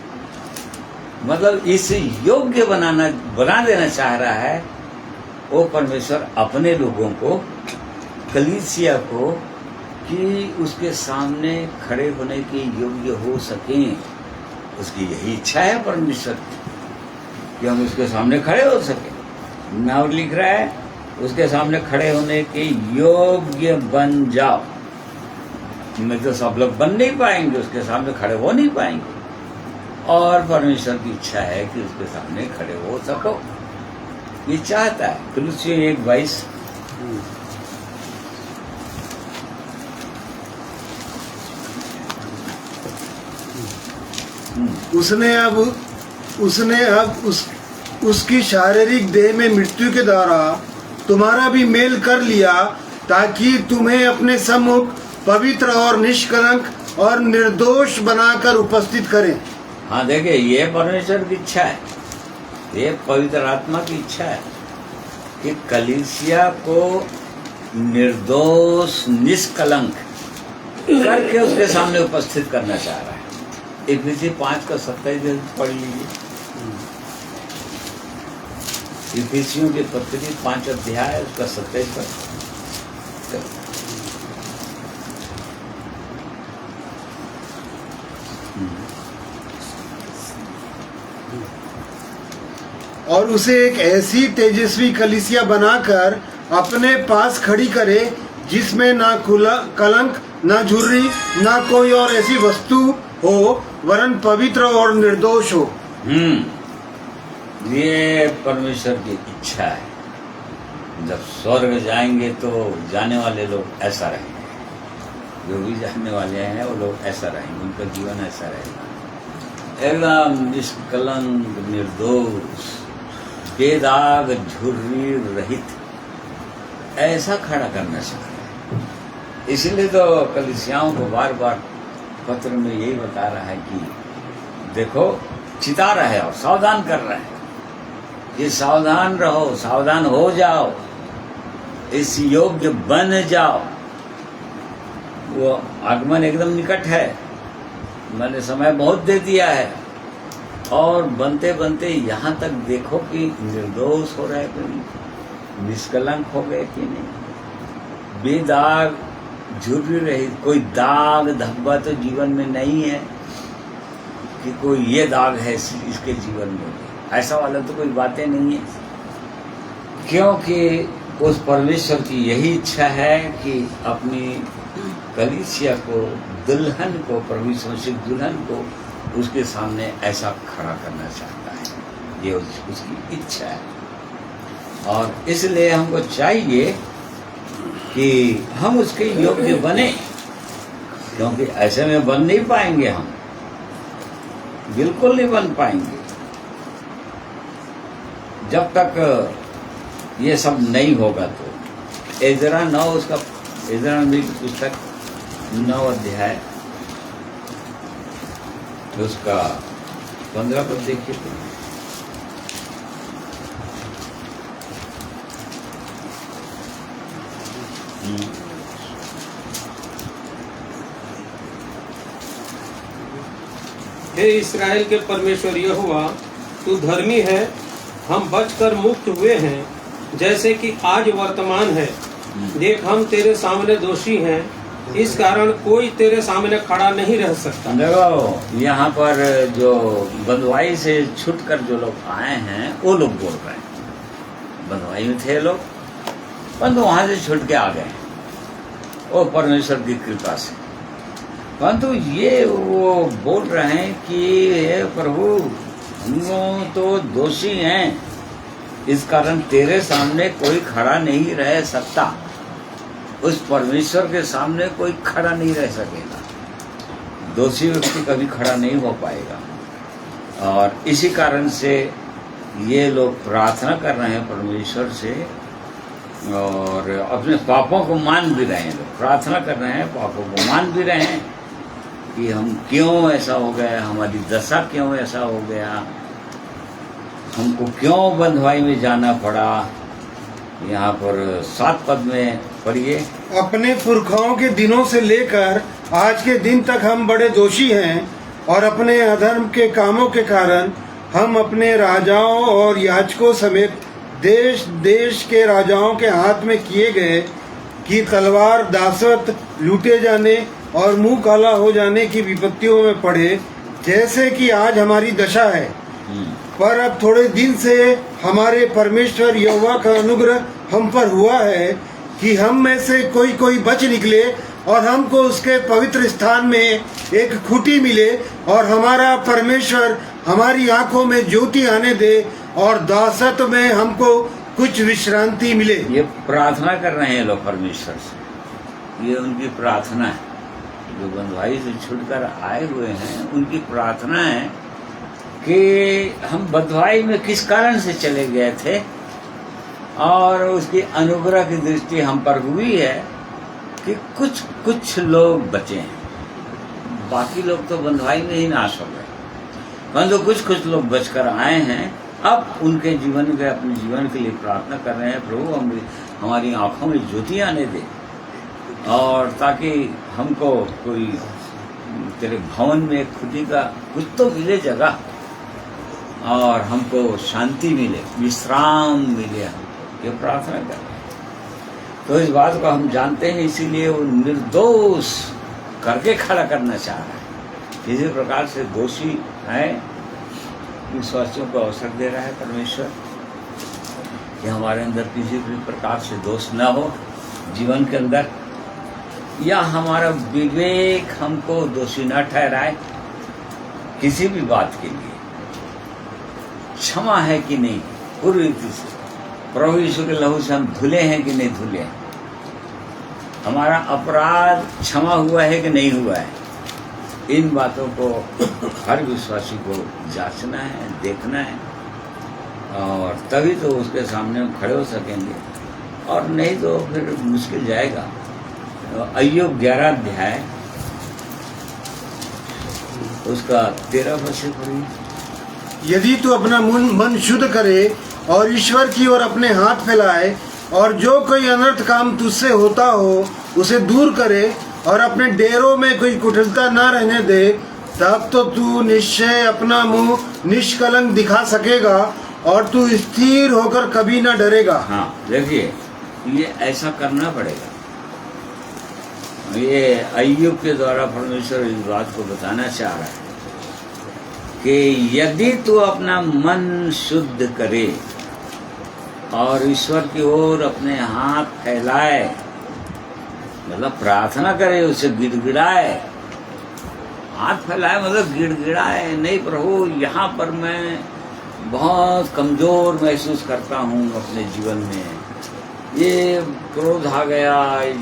मतलब इस योग्य बना देना चाह रहा है वो परमेश्वर अपने लोगों को, कलीसिया को, कि उसके सामने खड़े होने के योग्य हो सकें। उसकी यही इच्छा है परमेश्वर की, कि हम उसके सामने खड़े हो सकें। नाम लिख रहा है, उसके सामने खड़े होने के योग्य बन जाओ। नहीं तो सब लोग बन नहीं पाएंगे, उसके सामने खड़े हो नहीं पाएंगे, और परमेश्वर की इच्छा है कि उसके सामने खड़े हो सको, ये चाहता है। कुलुस्सियों 1:22, उसने अब उसकी शारीरिक देह में मृत्यु के द्वारा तुम्हारा भी मेल कर लिया, ताकि तुम्हें अपने सम्मुख पवित्र और निष्कलंक और निर्दोष बनाकर उपस्थित करें। हाँ, देखिए, ये परमेश्वर की इच्छा है, ये पवित्र आत्मा की इच्छा है कि कलीसिया को निर्दोष निष्कलंक करके उसके सामने उपस्थित करना चाह रहा है। इफिसी 5 का 27 पढ़ लीजिए। इफिसियों के पत्री 5 अध्याय उसका 27 पद। और उसे एक ऐसी तेजस्वी कलीसिया बनाकर अपने पास खड़ी करे जिसमें ना कलंक, ना झुर्री, ना कोई और ऐसी वस्तु हो, वरन पवित्र और निर्दोष हो। ये परमेश्वर की इच्छा है। जब स्वर्ग जाएंगे तो जाने वाले लोग ऐसा रहेंगे, जो भी जाने वाले हैं वो लोग ऐसा रहेंगे, उनका जीवन ऐसा रहेगा, एकदम निष्कलंक, निर्दोष, बेदाग, झुर्री रहित, ऐसा खड़ा करना चाहिए। इसलिए तो कलीसियाओं को बार बार पत्र में यही बता रहा है कि देखो, चिता रहा है और सावधान कर रहा है कि सावधान रहो, सावधान हो जाओ, इस योग्य बन जाओ। वो आगमन एकदम निकट है, मैंने समय बहुत दे दिया है, और बनते बनते यहाँ तक देखो कि निर्दोष हो रहा है कि नहीं, निष्कलंक हो गए कि नहीं, बेदाग, झुर्री रहित, कोई दाग धब्बा तो जीवन में नहीं है कि कोई ये दाग है इसके जीवन में, ऐसा वाला तो कोई बातें नहीं है। क्योंकि उस परमेश्वर की यही इच्छा है कि अपनी कलीसिया को, दुल्हन को, परमेश्वर दुल्हन को उसके सामने ऐसा खड़ा करना चाहता है। ये उसकी इच्छा है, और इसलिए हमको चाहिए कि हम उसके योग्य बने, क्योंकि ऐसे में बन नहीं पाएंगे, हम बिल्कुल नहीं बन पाएंगे जब तक ये सब नहीं होगा। तो एजरा 9 उसका, एजरा नबी की पुस्तक 9 अध्याय उसका 15 पद देखिए तो। हे इस्राएल के परमेश्वर यहोवा, तू धर्मी है, हम बचकर मुक्त हुए हैं, जैसे कि आज वर्तमान है। देख, हम तेरे सामने दोषी हैं, इस कारण कोई तेरे सामने खड़ा नहीं रह सकता। देखो, यहाँ पर जो बंधुआई से छूटकर जो लोग आए हैं वो लोग बोल रहे हैं। बंधुआई में थे लोग, परंतु वहां से छूट के आ गए वो परमेश्वर की कृपा से। परंतु ये वो बोल रहे हैं कि हे प्रभु, हम तो दोषी हैं, इस कारण तेरे सामने कोई खड़ा नहीं रह सकता। उस परमेश्वर के सामने कोई खड़ा नहीं रह सकेगा, दोषी व्यक्ति कभी खड़ा नहीं हो पाएगा। और इसी कारण से ये लोग प्रार्थना कर रहे हैं परमेश्वर से, और अपने पापों को मान भी रहे हैं। लोग प्रार्थना कर रहे हैं, पापों को मान भी रहे हैं कि हम क्यों ऐसा हो गया, हमारी दशा क्यों ऐसा हो गया, हमको क्यों बंधुआई में जाना पड़ा। यहाँ पर 7 पद में पढ़िए। अपने पुरखाओं के दिनों से लेकर आज के दिन तक हम बड़े दोषी हैं, और अपने अधर्म के कामों के कारण हम अपने राजाओं और याजकों समेत देश देश के राजाओं के हाथ में किए गए कि तलवार, दासवत, लूटे जाने और मुंह काला हो जाने की विपत्तियों में पड़े, जैसे कि आज हमारी दशा है। पर अब थोड़े दिन से हमारे परमेश्वर यहोवा का अनुग्रह हम पर हुआ है कि हम में से कोई कोई बच निकले, और हमको उसके पवित्र स्थान में एक खूंटी मिले, और हमारा परमेश्वर हमारी आंखों में ज्योति आने दे, और दासत्व में हमको कुछ विश्रांति मिले। ये प्रार्थना कर रहे हैं लोग परमेश्वर से, ये उनकी प्रार्थना है। जो बंधुआई से छूटकर आए हुए हैं, उनकी प्रार्थना है कि हम बंधुआई में किस कारण से चले गए थे, और उसकी अनुग्रह की दृष्टि हम पर हुई है कि कुछ कुछ लोग बचे हैं, बाकी लोग तो बंधुआई में ही नाश हो गए, परंतु कुछ कुछ लोग बचकर आए हैं। अब उनके जीवन के, अपने जीवन के लिए प्रार्थना कर रहे हैं, प्रभु हमारी आंखों में ज्योति आने दे, और ताकि हमको कोई तेरे भवन में एक खुदी का कुछ तो मिले जगह, और हमको शांति मिले, विश्राम मिले, ये प्रार्थना कर रहे हैं। तो इस बात को हम जानते हैं, इसीलिए वो निर्दोष करके खड़ा करना चाह रहा है। इसी प्रकार से दोषी है, विश्वासियों को अवसर दे रहा है परमेश्वर कि हमारे अंदर किसी भी प्रकार से दोष न हो जीवन के अंदर, या हमारा विवेक हमको दोषी न ठहराए किसी भी बात के लिए। क्षमा है कि नहीं पूरी रीति से, प्रभु यीशु के लहू से हम धुले हैं कि नहीं धुले हैं, हमारा अपराध क्षमा हुआ है कि नहीं हुआ है, इन बातों को हर विश्वासी को जांचना है, देखना है, और तभी तो उसके सामने हम खड़े हो सकेंगे, और नहीं तो फिर मुश्किल जाएगा। तो अय्यूब 11 अध्याय उसका 13 वचन से पढ़िए। यदि तू अपना मन शुद्ध करे और ईश्वर की ओर अपने हाथ फैलाए, और जो कोई अनर्थ काम तुझसे होता हो उसे दूर करे, और अपने डेरों में कोई कुटिलता न रहने दे, तब तो तू निश्चय अपना मुंह निष्कलंक दिखा सकेगा, और तू स्थिर होकर कभी न डरेगा। हाँ, देखिए ये ऐसा करना पड़ेगा। ये अय्यूब के द्वारा परमेश्वर इस बात को बताना चाह रहा है कि यदि तू अपना मन शुद्ध करे और ईश्वर की ओर अपने हाथ फैलाए, मतलब प्रार्थना करे, उसे गिड़गिड़ाए, हाथ फैलाए मतलब गिड़गिड़ाए, नहीं प्रभु यहाँ पर मैं बहुत कमजोर महसूस करता हूँ अपने जीवन में, ये क्रोध आ गया,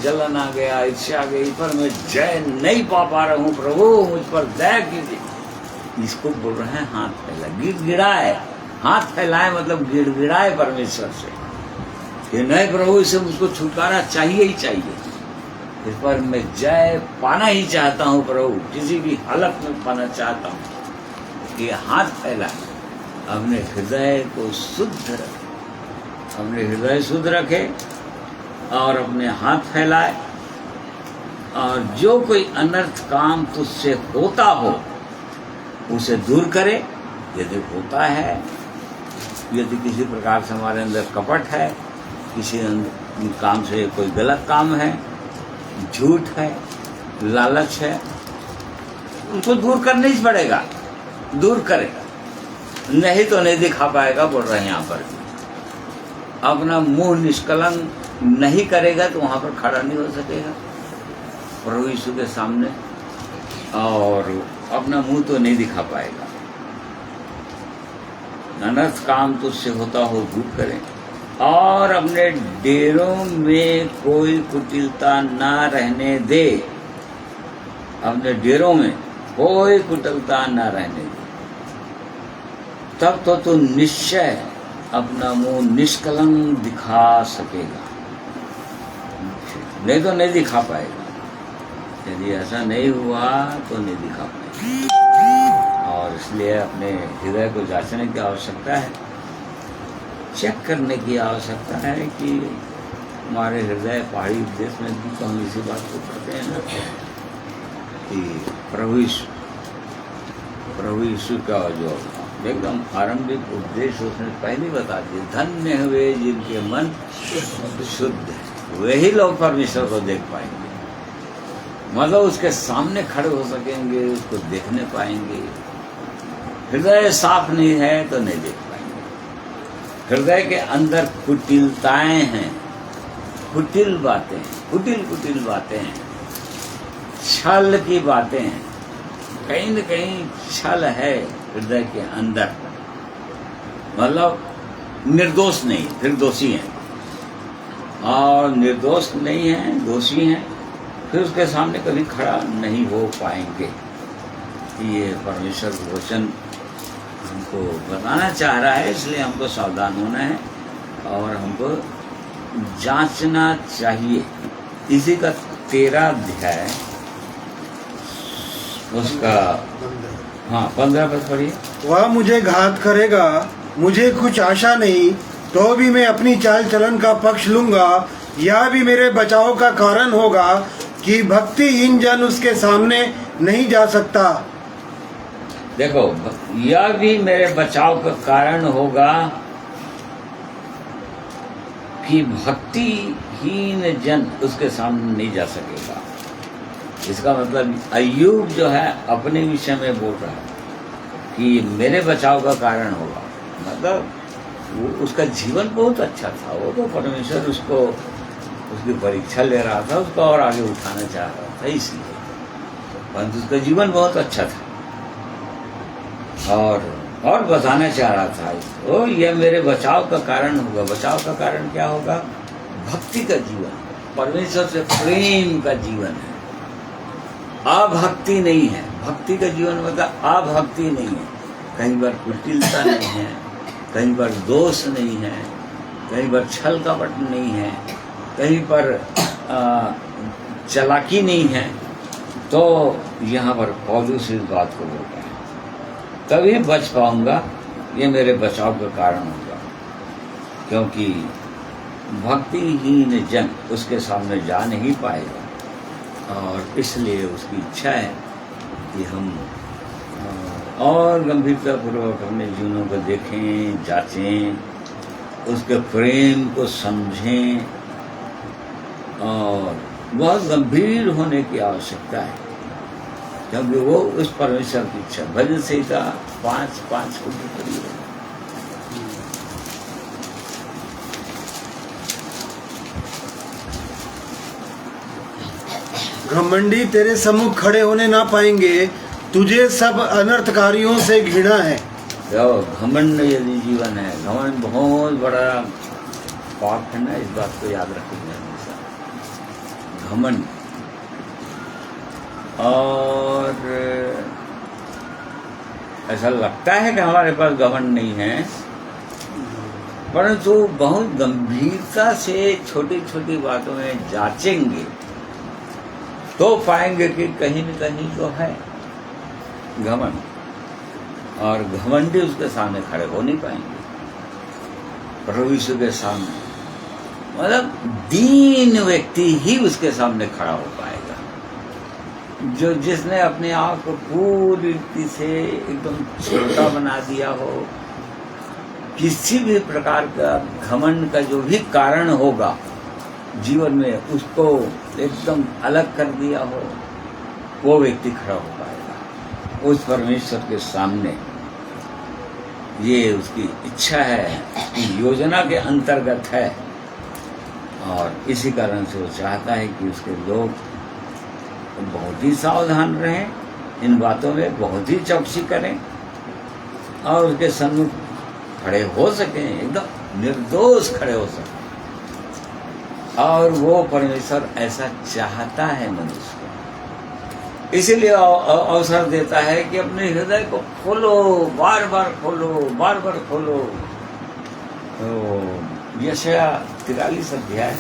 जलन आ गया, इच्छा आ गई, पर मैं जय नहीं पा रहा हूँ, प्रभु मुझ पर दया कीजिए। इसको बोल रहे हैं हाथ फैलाए, गिड़गिड़ाए। हाथ फैलाए मतलब गिड़गिड़ाए परमेश्वर से कि नहीं प्रभु, इसे मुझको छुटकारा चाहिए ही चाहिए, इस पर मैं जय पाना ही चाहता हूँ प्रभु, किसी भी हालत में पाना चाहता हूँ। ये हाथ फैलाए, अपने हृदय को शुद्ध रखे, अपने हृदय शुद्ध रखे और अपने हाथ फैलाए, और जो कोई अनर्थ काम तुझसे होता हो उसे दूर करे। यदि होता है, यदि किसी प्रकार से हमारे अंदर कपट है, किसी काम से कोई गलत काम है, झूठ है, लालच है, उनको दूर करना ही पड़ेगा, दूर करेगा, नहीं तो नहीं दिखा पाएगा। बोल रहे हैं यहाँ पर अपना मुंह निष्कलंक नहीं करेगा तो वहां पर खड़ा नहीं हो सकेगा प्रभु यीशु के सामने, और अपना मुंह तो नहीं दिखा पाएगा। अनर्थ काम तुझसे होता हो दूर करें, और अपने डेरों में कोई कुटिलता ना रहने दे, अपने डेरों में कोई कुटिलता ना रहने दे, तब तो तू निश्चय अपना मुंह निष्कलंक दिखा सकेगा, नहीं तो नहीं दिखा पाएगा। यदि ऐसा नहीं हुआ तो नहीं दिखा पाएगा, और इसलिए अपने हृदय को जांचने की आवश्यकता है, चेक करने की आवश्यकता है कि हमारे हृदय पहाड़ी देश में भी तो हम इसी बात को करते हैं ना कि प्रभु यीशु का जो एकदम आरंभिक उपदेश उसने पहले बता दिया, धन्य हुए जिनके मन शुद्ध है, वही लोग परमेश्वर को देख पाएंगे, मतलब उसके सामने खड़े हो सकेंगे, उसको देखने पाएंगे। हृदय साफ नहीं है तो नहीं देख पाएंगे। हृदय के अंदर कुटिलताएं हैं, कुटिल बातें, कुटिल बातें हैं, छल की बातें हैं, कहीं न कहीं छल है हृदय के अंदर, मतलब निर्दोष नहीं, फिर दोषी हैं, और निर्दोष नहीं है, दोषी हैं, फिर उसके सामने कभी खड़ा नहीं हो पाएंगे। ये परमेश्वर वचन हमको बताना चाह रहा है, इसलिए हमको सावधान होना है और हमको जांचना चाहिए। इसी का 13 अध्याय उसका 15 पद पढ़िए। वह मुझे घात करेगा, मुझे कुछ आशा नहीं, तो भी मैं अपनी चाल चलन का पक्ष लूंगा। यह भी मेरे बचाव का कारण होगा कि भक्तिहीन जन उसके सामने नहीं जा सकता। देखो, यह भी मेरे बचाव का कारण होगा कि भक्तिहीन जन उसके सामने नहीं जा सकेगा। इसका मतलब अय्यूब जो है अपने विषय में बोल रहा है कि मेरे बचाव का कारण होगा। मतलब वो उसका जीवन बहुत अच्छा था, वो तो परमेश्वर उसको उसकी परीक्षा ले रहा था, उसको और आगे उठाना चाह रहा था, इसलिए। परंतु उसका जीवन बहुत अच्छा था और बताना चाह रहा था इसको, यह मेरे बचाव का कारण होगा। बचाव का कारण क्या होगा? भक्ति का जीवन, परमेश्वर से प्रेम का जीवन है, अभक्ति नहीं है। भक्ति का जीवन मतलब अभक्ति नहीं है। कहीं बार कुटिलता नहीं है, कहीं पर दोष नहीं है, कहीं पर छल कपट नहीं है, कहीं पर चालाकी नहीं है। तो यहाँ पर पौलुस इस बात को बोलता है, तभी बच पाऊंगा, ये मेरे बचाव का कारण होगा। क्योंकि भक्तिहीन जन उसके सामने जा नहीं पाएगा, और इसलिए उसकी इच्छा है कि हम और गंभीरतापूर्वक अपने जीवनों को देखें, जांचें, उसके प्रेम को समझें, और बहुत गंभीर होने की आवश्यकता है, क्योंकि वो उस परमेश्वर की इच्छा। भजन संहिता 5:5 को भी पढ़िए। घमंडी तेरे सम्मुख खड़े होने ना पाएंगे, तुझे सब अनर्थकारियों से घृणा है। घमंड यदि जीवन है, घमंड बहुत बड़ा पाप है ना, इस बात को याद रखेंगे हमेशा। घमंड, और ऐसा लगता है कि हमारे पास घमंड नहीं है, परंतु बहुत गंभीरता से छोटी छोटी बातों में जांचेंगे तो पाएंगे कि कहीं न कहीं तो है घमंड, और घमंडी उसके सामने खड़े हो नहीं पाएंगे, प्रभु यीशु के सामने। मतलब दीन व्यक्ति ही उसके सामने खड़ा हो पाएगा, जो जिसने अपने आप को पूरी रीति से एकदम छोटा बना दिया हो, किसी भी प्रकार का घमंड का जो भी कारण होगा जीवन में, उसको एकदम अलग कर दिया हो, वो व्यक्ति खड़ा हो पाएगा उस परमेश्वर के सामने। ये उसकी इच्छा है, उसकी योजना के अंतर्गत है, और इसी कारण से वो चाहता है कि उसके लोग बहुत ही सावधान रहें, इन बातों में बहुत ही चौकसी करें, और उसके सम्मुख खड़े हो सकें, एकदम निर्दोष खड़े हो सकें। और वो परमेश्वर ऐसा चाहता है मनुष्य को, इसीलिए अवसर देता है कि अपने हृदय को खोलो, बार बार खोलो, बार बार खोलो। तो यशाया 43 अध्याय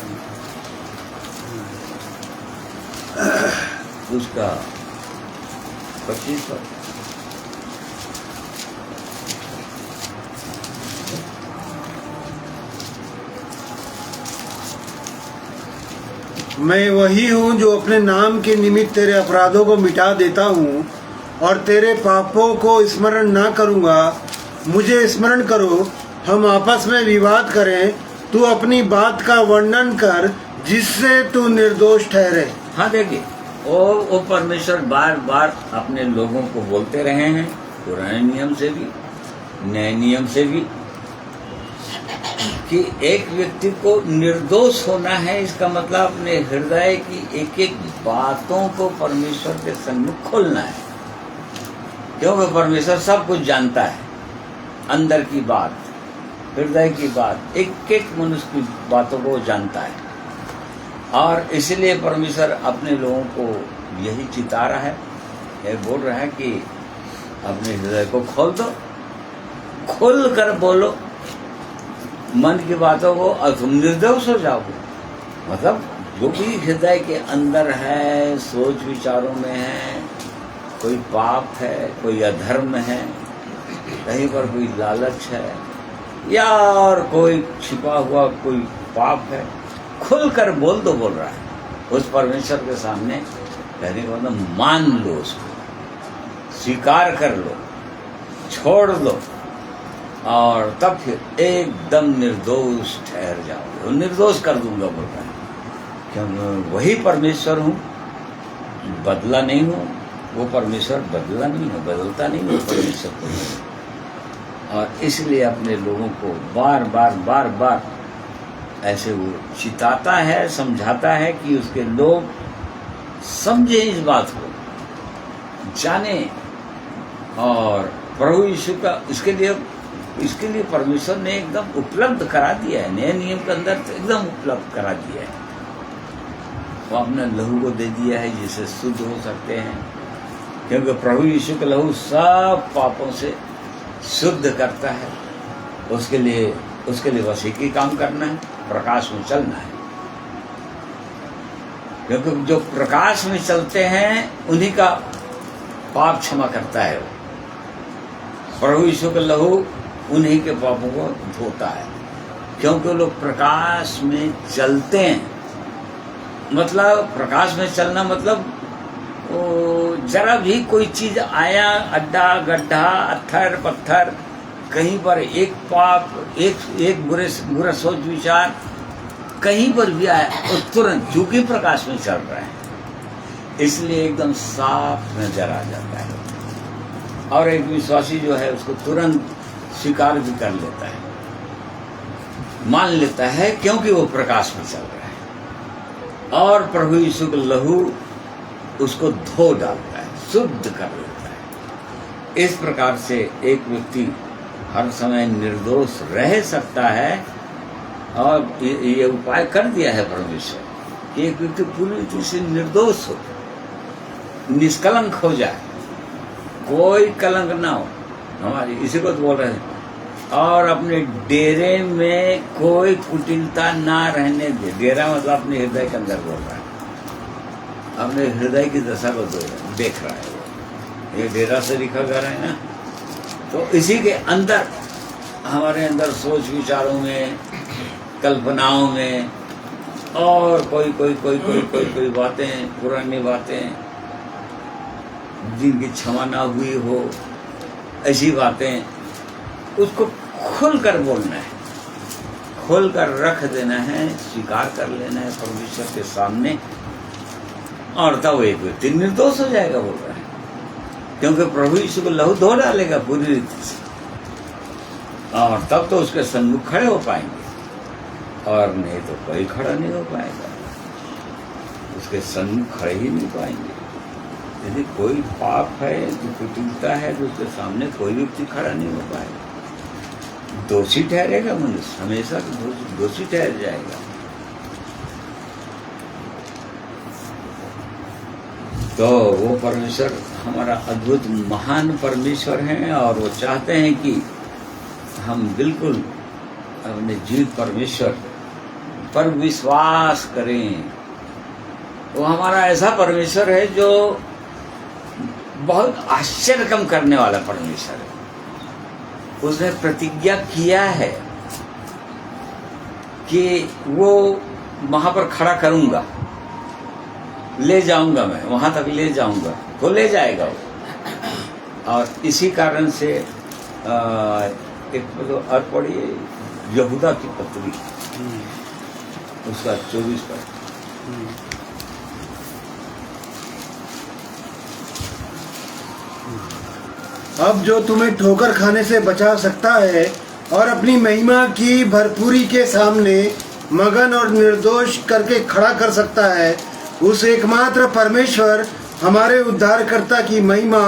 उसका 25 पद। मैं वही हूँ जो अपने नाम के निमित्त तेरे अपराधों को मिटा देता हूँ और तेरे पापों को स्मरण ना करूँगा। मुझे स्मरण करो, हम आपस में विवाद करें, तू अपनी बात का वर्णन कर जिससे तू निर्दोष ठहरे। हाँ, देखिए, वो परमेश्वर बार बार अपने लोगों को बोलते रहे हैं, पुराने नियम से भी, नए नियम से भी, कि एक व्यक्ति को निर्दोष होना है। इसका मतलब अपने हृदय की एक एक बातों को परमेश्वर के सम्मुख खोलना है, क्योंकि परमेश्वर सब कुछ जानता है, अंदर की बात, हृदय की बात, एक एक मनुष्य की बातों को जानता है। और इसलिए परमेश्वर अपने लोगों को यही चिता रहा है, यह बोल रहा है कि अपने हृदय को खोल दो, खोल कर बोलो मन की बातों को, और तुम निर्दोष हो जाओगे। मतलब जो भी हृदय के अंदर है, सोच विचारों में है, कोई पाप है, कोई अधर्म है, कहीं पर कोई लालच है, या और कोई छिपा हुआ कोई पाप है, खुल कर बोल दो, बोल रहा है उस परमेश्वर के सामने, कहने का मतलब मान लो, उसको स्वीकार कर लो, छोड़ दो, और तब फिर एकदम निर्दोष ठहर जाओगे। निर्दोष कर दूंगा बोल रहा है, क्योंकि वही परमेश्वर हूँ, बदला नहीं हूँ। वो परमेश्वर बदला नहीं है, बदलता नहीं है परमेश्वर को। और इसलिए अपने लोगों को बार बार बार बार ऐसे वो चिताता है, समझाता है कि उसके लोग समझे इस बात को, जाने। और प्रभु यीशु का इसके लिए परमेश्वर ने एकदम उपलब्ध करा दिया है, नए नियम के अंदर तो एकदम उपलब्ध करा दिया है। वो अपने लहू को दे दिया है जिससे शुद्ध हो सकते हैं, क्योंकि प्रभु यीशु का लहू सब पापों से शुद्ध करता है। उसके लिए बस एक ही काम करना है, प्रकाश में चलना है। क्योंकि जो प्रकाश में चलते हैं उन्हीं का पाप क्षमा करता है। वो प्रभु यीशु का लहू उन्हीं के पापों को धोता है, क्योंकि लोग प्रकाश में चलते हैं। मतलब प्रकाश में चलना मतलब जरा भी कोई चीज आया, अड्डा गड्ढा, अत्थर पत्थर, कहीं पर एक पाप, एक बुरा सोच विचार कहीं पर भी आया, और तुरंत चूंकि प्रकाश में चल रहा है इसलिए एकदम साफ नजर आ जाता है। और एक विश्वासी जो है उसको तुरंत स्वीकार भी कर लेता है, मान लेता है, क्योंकि वो प्रकाश में चल रहा है। और प्रभु यीशु का लहू उसको धो डालता है, शुद्ध कर देता है। इस प्रकार से एक व्यक्ति हर समय निर्दोष रह सकता है। और ये उपाय कर दिया है परमेश्वर कि एक व्यक्ति पूरी तरह से निर्दोष हो, निष्कलंक हो जाए, कोई कलंक ना हो। हमारी इसी को तो बोल रहे हैं। और अपने डेरे में कोई कुटिलता ना रहने दे। डेरा मतलब अपने हृदय के अंदर बोल रहा है, अपने हृदय की दशा को देख रहा है। वो ये डेरा से लिखा घर है ना, तो इसी के अंदर हमारे अंदर सोच विचारों में, कल्पनाओं में, और कोई बातें, पुरानी बातें जिनकी क्षमा ना हुई हो, ऐसी बातें उसको खुल कर बोलना है, खोल कर रख देना है, स्वीकार कर लेना है परमेश्वर के सामने। और तब एक व्यक्ति निर्दोष हो जाएगा बोल रहा है, क्योंकि प्रभु यीशु को लहू धो डालेगा पूरी रीति से। और तब तो उसके सन्मुख खड़े हो पाएंगे, और नहीं तो कोई खड़ा नहीं हो पाएगा, उसके सन्मुख खड़े ही नहीं पाएंगे। यदि कोई पाप है, जो कुटिलता है, तो उसके सामने कोई व्यक्ति खड़ा नहीं हो पाएगा। दोषी ठहरेगा मनुष्य, हमेशा दोषी ठहर जाएगा। तो वो परमेश्वर हमारा अद्भुत महान परमेश्वर है, और वो चाहते हैं कि हम बिल्कुल अपने जीवित परमेश्वर पर विश्वास करें। वो हमारा ऐसा परमेश्वर है जो बहुत आश्चर्य कम करने वाला परमेश्वर है। उसने प्रतिज्ञा किया है कि वो वहां पर खड़ा करूंगा, ले जाऊंगा, मैं वहां तक ले जाऊंगा, तो ले जाएगा वो। और इसी कारण से एक तो अर्थ पढ़िए यहूदा की पत्री, उसका 24 पद। अब जो तुम्हें ठोकर खाने से बचा सकता है और अपनी महिमा की भरपूरी के सामने मगन और निर्दोष करके खड़ा कर सकता है, उस एकमात्र परमेश्वर हमारे उद्धारकर्ता की महिमा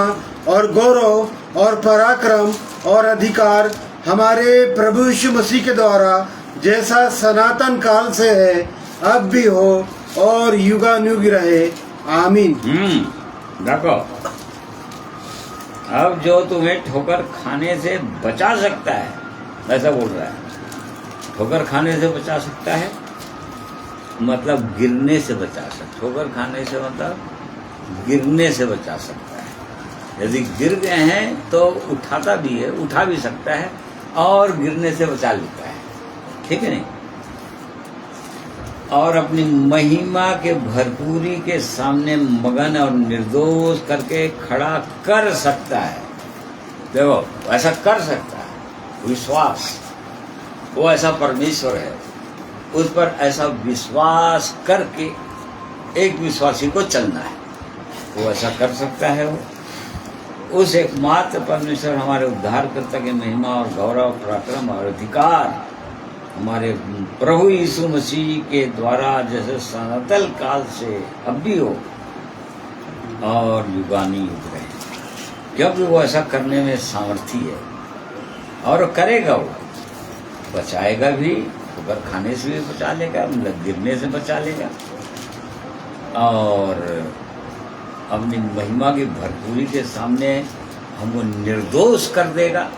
और गौरव और पराक्रम और अधिकार हमारे प्रभु यीशु मसीह के द्वारा जैसा सनातन काल से है, अब भी हो और युगानुयुग रहे। आमीन। देखो, अब जो तुम्हें ठोकर खाने से बचा सकता है, ऐसा बोल रहा है। ठोकर खाने से बचा सकता है मतलब गिरने से बचा सकता। ठोकर खाने से मतलब गिरने से बचा सकता है। यदि गिर गए हैं तो उठाता भी है, उठा भी सकता है, और गिरने से बचा लेता है। ठीक है नहीं? और अपनी महिमा के भरपूरी के सामने मगन और निर्दोष करके खड़ा कर सकता है। देखो ऐसा कर सकता है, विश्वास, वो ऐसा परमेश्वर है, उस पर ऐसा विश्वास करके एक विश्वासी को चलना है, वो ऐसा कर सकता है। वो उस एकमात्र परमेश्वर हमारे उद्धारकर्ता की महिमा और गौरव, पराक्रम और अधिकार हमारे प्रभु यीशु मसीह के द्वारा जैसे सनातन काल से अब भी हो और युगानुयुग रहे, क्योंकि वो ऐसा करने में सामर्थी है और करेगा। वो बचाएगा भी, ठोकर खाने से भी बचा लेगा, मतलब गिरने से बचा लेगा, और अपनी महिमा की भरपूरी के सामने हमको निर्दोष कर देगा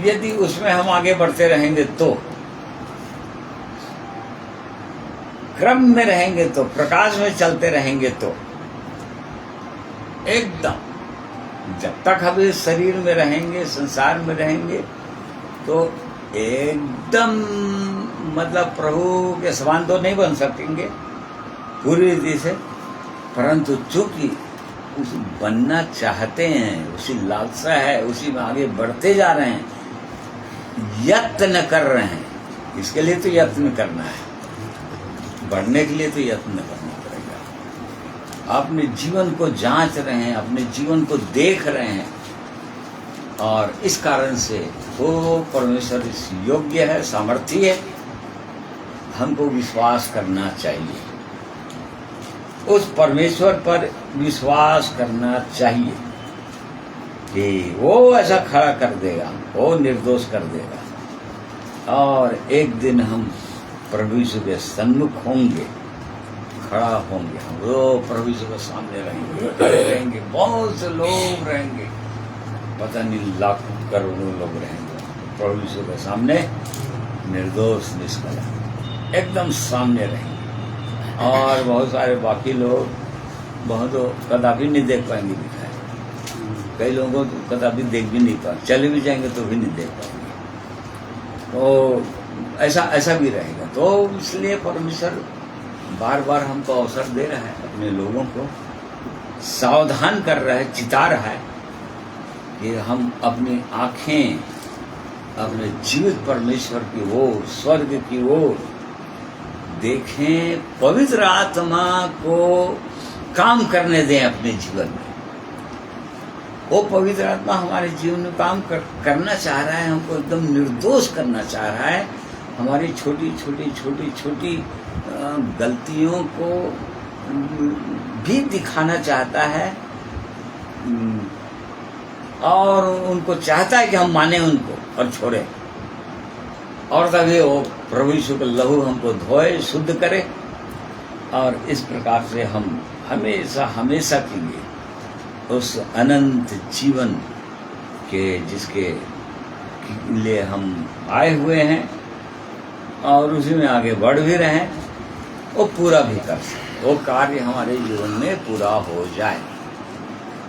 यदि उसमें हम आगे बढ़ते रहेंगे तो, क्रम में रहेंगे तो, प्रकाश में चलते रहेंगे तो। एकदम जब तक हम इस शरीर में रहेंगे, संसार में रहेंगे, तो एकदम मतलब प्रभु के समान तो नहीं बन सकेंगे पूरी रीति से, परंतु चूंकि उस बनना चाहते हैं, उसी लालसा है, उसी में आगे बढ़ते जा रहे हैं, यत्न कर रहे हैं, इसके लिए तो यत्न करना है, बढ़ने के लिए तो यत्न करना पड़ेगा। अपने जीवन को जांच रहे हैं, अपने जीवन को देख रहे हैं, और इस कारण से वो परमेश्वर इस योग्य है, सामर्थी है, हमको विश्वास करना चाहिए, उस परमेश्वर पर विश्वास करना चाहिए कि वो ऐसा खड़ा कर देगा, वो निर्दोष कर देगा, और एक दिन हम प्रभु यीशु के सन्मुख होंगे, खड़ा होंगे, हम वो प्रभु यीशु के सामने रहेंगे, खड़े रहेंगे, बहुत से लोग रहेंगे, पता नहीं लाखों करोड़ों लोग रहेंगे प्रभु यीशु के सामने, निर्दोष निष्कलंक एकदम सामने रहेंगे, और बहुत सारे बाकी लोग बहुत कदापि नहीं देख पाएंगे दिखाए, कई लोगों को कदापि देख भी नहीं पाएंगे, चले भी जाएंगे तो भी नहीं देख पाएंगे, तो ऐसा भी रहेगा। तो इसलिए परमेश्वर बार बार हमको अवसर दे रहा है, अपने लोगों को सावधान कर रहा है, चिता रहा है कि हम अपनी आंखें अपने जीवित परमेश्वर की ओर, स्वर्ग की ओर देखें, पवित्र आत्मा को काम करने दें अपने जीवन में। वो पवित्र आत्मा हमारे जीवन में काम करना चाह रहा है, हमको एकदम निर्दोष करना चाह रहा है, हमारी छोटी छोटी गलतियों को भी दिखाना चाहता है, और उनको चाहता है कि हम माने उनको और छोड़ें, और तभी वो प्रभु यीशु का लहू हमको धोए, शुद्ध करे, और इस प्रकार से हम हमेशा के लिए उस अनंत जीवन के जिसके लिए हम आए हुए हैं और उसी में आगे बढ़ भी रहे हैं, वो पूरा भी कर सके, वो कार्य हमारे जीवन में पूरा हो जाए,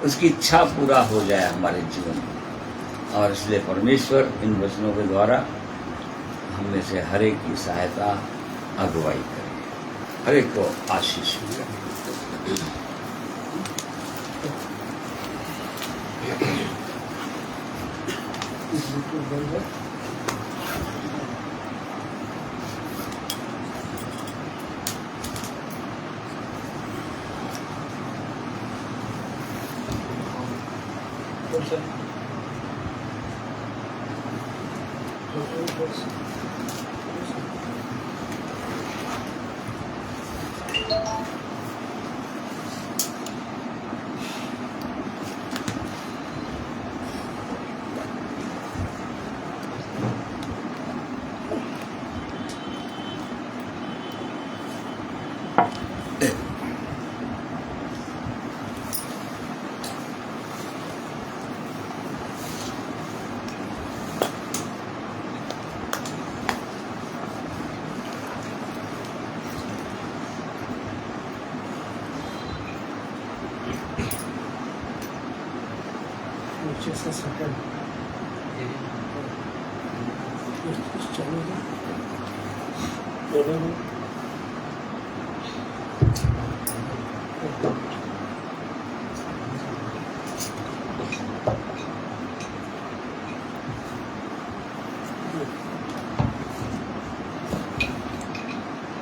उसकी इच्छा पूरा हो जाए हमारे जीवन में। और इसलिए परमेश्वर इन वचनों के द्वारा हम में से हर एक की सहायता, अगुवाई करें, हर एक को आशीष मिले।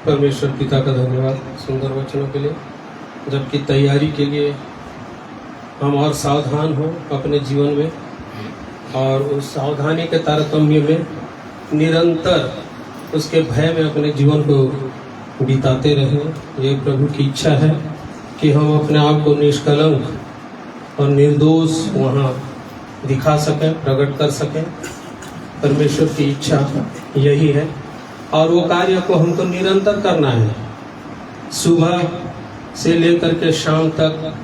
परमेश्वर पिता का धन्यवाद सुंदर वचनों के लिए, जबकि तैयारी के लिए हम और सावधान हो अपने जीवन में, और उस सावधानी के तारतम्य में निरंतर उसके भय में अपने जीवन को बिताते रहें। ये प्रभु की इच्छा है कि हम अपने आप को निष्कलंक और निर्दोष वहाँ दिखा सकें, प्रकट कर सकें। परमेश्वर की इच्छा यही है, और वो कार्य को हमको निरंतर करना है। सुबह से लेकर के शाम तक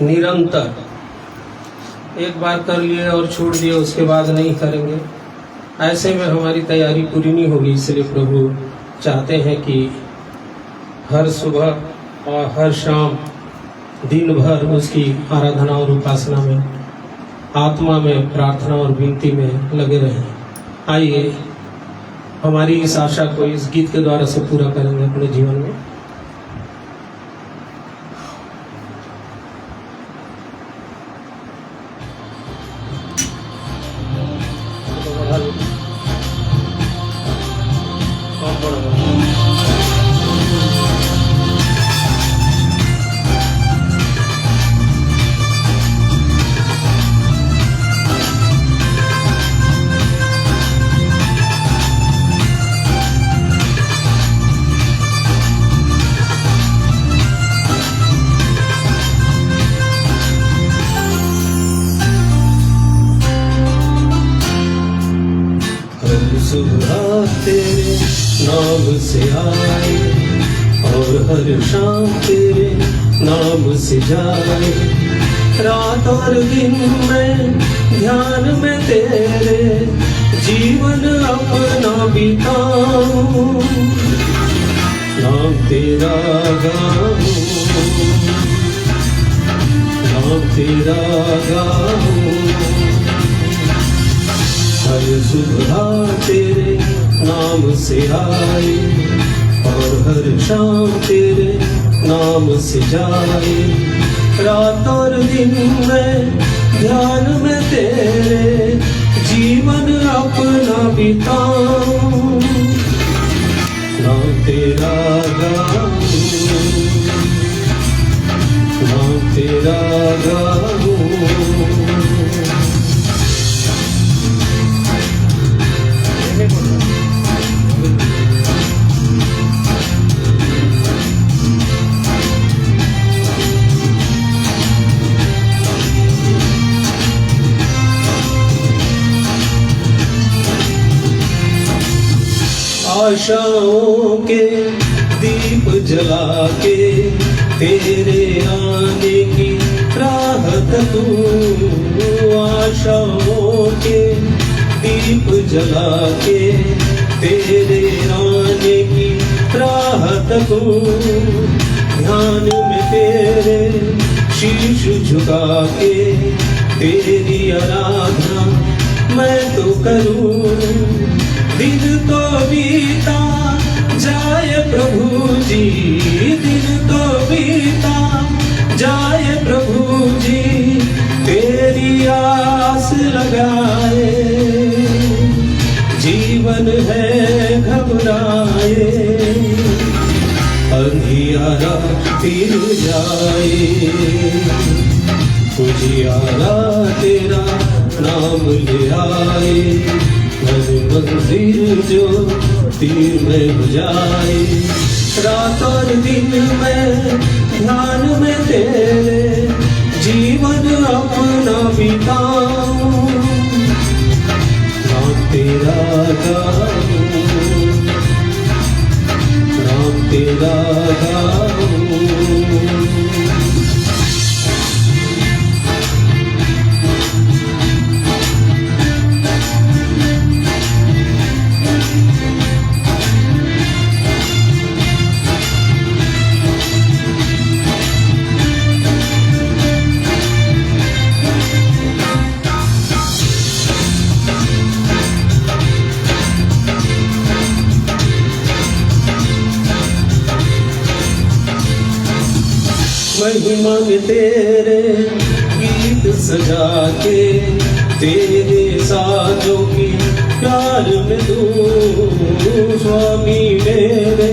निरंतर, एक बार कर लिए और छोड़ दिए उसके बाद नहीं करेंगे, ऐसे में हमारी तैयारी पूरी नहीं होगी। इसलिए प्रभु चाहते हैं कि हर सुबह और हर शाम दिन भर उसकी आराधना और उपासना में, आत्मा में प्रार्थना और विनती में लगे रहें। आइए हमारी इस आशा को इस गीत के द्वारा से पूरा करेंगे अपने जीवन में। तेरे नाम से आए और हर शाम तेरे नाम से जाए। रात और दिन में ध्यान में तेरे जीवन अपना बिताऊं। नाम तेरा गाऊं, नाम तेरा गाऊं। हर सुबह तेरे नाम से आए और हर शाम तेरे नाम से जाए। रात और दिन में ध्यान में तेरे जीवन अपना बिताऊं। नाम तेरा गाऊं, नाम तेरा गाऊं। आशाओं के दीप जला के तेरे आने की राहत तू। आशाओं के दीप जला के तेरे आने की राहत तू। ध्यान में तेरे शीश झुका के तेरी आराधना मैं तो करूं। दिन तो बीता जाए प्रभु जी, दिन तो बीता जाए प्रभु जी, तेरी आस लगाए। जीवन है घबराए, अंधियारा फिर जाए। उजियारा तेरा नाम ले आए। मंजिल जो तीर में बुझाए। रात और दिन में ध्यान में तेरे जीवन अपना बिताऊं। नाम तेरा गाऊं, नाम तेरा गाऊं। महिमा में तेरे गीत सजा के, तेरे साजों की प्यार में दूं स्वामी मेरे,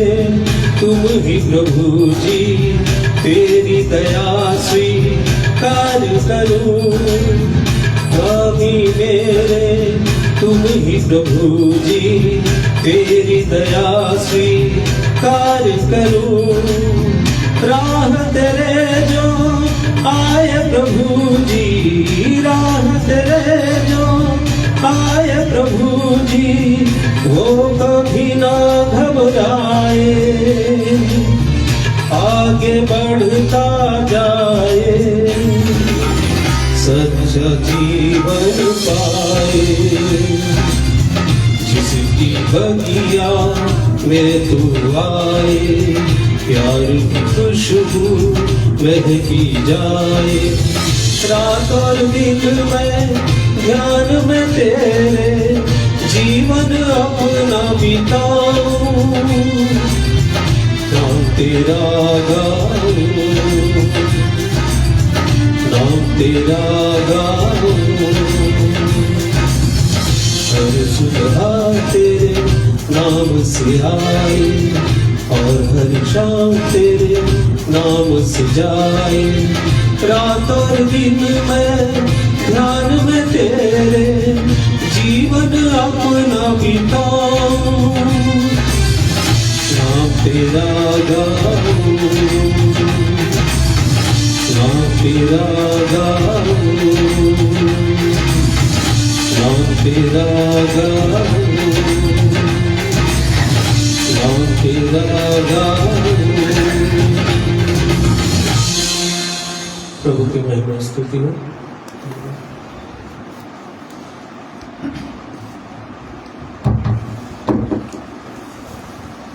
तुम ही प्रभु जी तेरी दया स्वीकार करूं। स्वामी मेरे तुम ही प्रभु जी तेरी दया स्वीकार करूं। राह तेरे जो आए प्रभु जी, राह तेरे जो आए प्रभु जी, वो कभी ना घबराए, आगे बढ़ता जाए, सच्चा जीवन पाए। जिसकी बगिया में तू आए, प्यार की खुशबू महकी जाए। रात और दिन में ध्यान में तेरे जीवन अपना बिताऊं, नाम तेरा गाऊं, नाम तेरा गाऊं। हर सुबह तेरे नाम से आए, और हर शाम तेरे नाम से जाए। रात और दिन में ध्यान में तेरे जीवन अपना बिताऊं, नाम तेरा गाऊं, नाम तेरा गाऊं, नाम तेरा गाऊं, नाम तेरा गाऊं। प्रभु की महिमा स्तुति हो।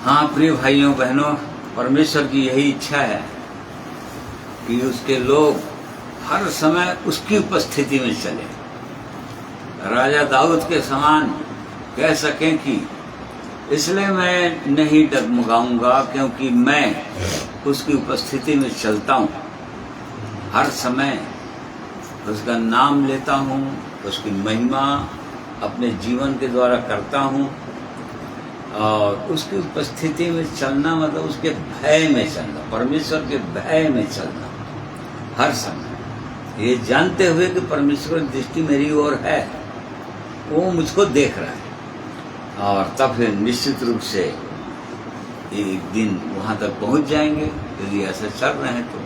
हाँ प्रिय भाइयों बहनों, परमेश्वर की यही इच्छा है कि उसके लोग हर समय उसकी उपस्थिति में चले, राजा दाऊद के समान कह सकें कि इसलिए मैं नहीं डगमगाऊंगा क्योंकि मैं उसकी उपस्थिति में चलता हूँ, हर समय उसका नाम लेता हूँ, उसकी महिमा अपने जीवन के द्वारा करता हूँ। और उसकी उपस्थिति में चलना मतलब उसके भय में चलना, परमेश्वर के भय में चलना हर समय, ये जानते हुए कि परमेश्वर की दृष्टि मेरी ओर है, वो मुझको देख रहा है। और तब फिर निश्चित रूप से एक दिन वहाँ तक पहुँच जाएंगे, यदि ऐसा चल रहे हैं तो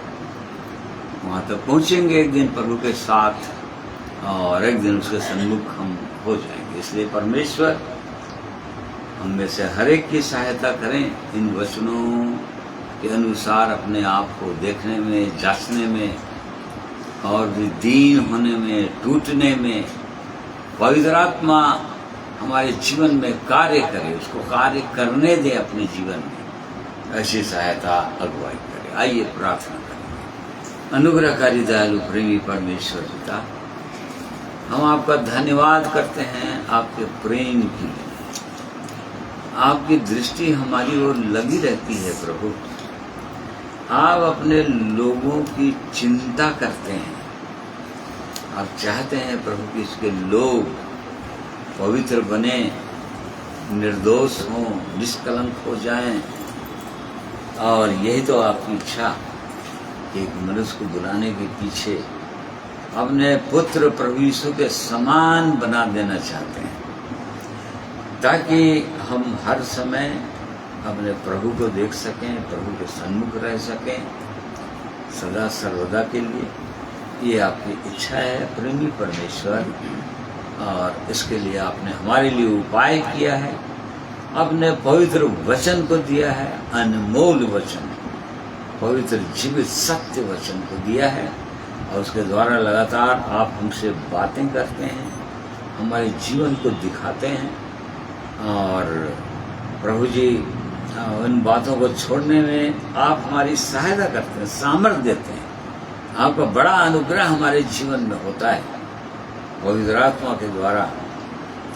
वहाँ तक पहुँचेंगे एक दिन प्रभु के साथ, और एक दिन उसके सन्मुख हम हो जाएंगे। इसलिए परमेश्वर हम में से हर एक की सहायता करें इन वचनों के अनुसार अपने आप को देखने में, जांचने में, और भी दीन होने में, टूटने में। पवित्र आत्मा हमारे जीवन में कार्य करे, उसको कार्य करने दे अपने जीवन में, ऐसी सहायता अगुवाई करे। आइए प्रार्थना करें। अनुग्रहकारी दयालु प्रेमी परमेश्वर पिता, हम आपका धन्यवाद करते हैं आपके प्रेम के लिए। आपकी दृष्टि हमारी ओर लगी रहती है प्रभु, आप अपने लोगों की चिंता करते हैं। आप चाहते हैं प्रभु कि इसके लोग पवित्र बने, निर्दोष हों, निष्कलंक हो जाएं। और यही तो आपकी इच्छा कि एक मनुष्य को बुलाने के पीछे अपने पुत्र प्रभु यीशु के समान बना देना चाहते हैं, ताकि हम हर समय अपने प्रभु को देख सकें, प्रभु के सन्मुख रह सकें सदा सर्वदा के लिए। ये आपकी इच्छा है प्रेमी परमेश्वर, और इसके लिए आपने हमारे लिए उपाय किया है, अपने पवित्र वचन को दिया है, अनमोल वचन, पवित्र जीवित सत्य वचन को दिया है। और उसके द्वारा लगातार आप हमसे बातें करते हैं, हमारे जीवन को दिखाते हैं। और प्रभु जी उन बातों को छोड़ने में आप हमारी सहायता करते हैं, सामर्थ्य देते हैं। आपका बड़ा अनुग्रह हमारे जीवन में होता है पवित्र आत्मा के द्वारा,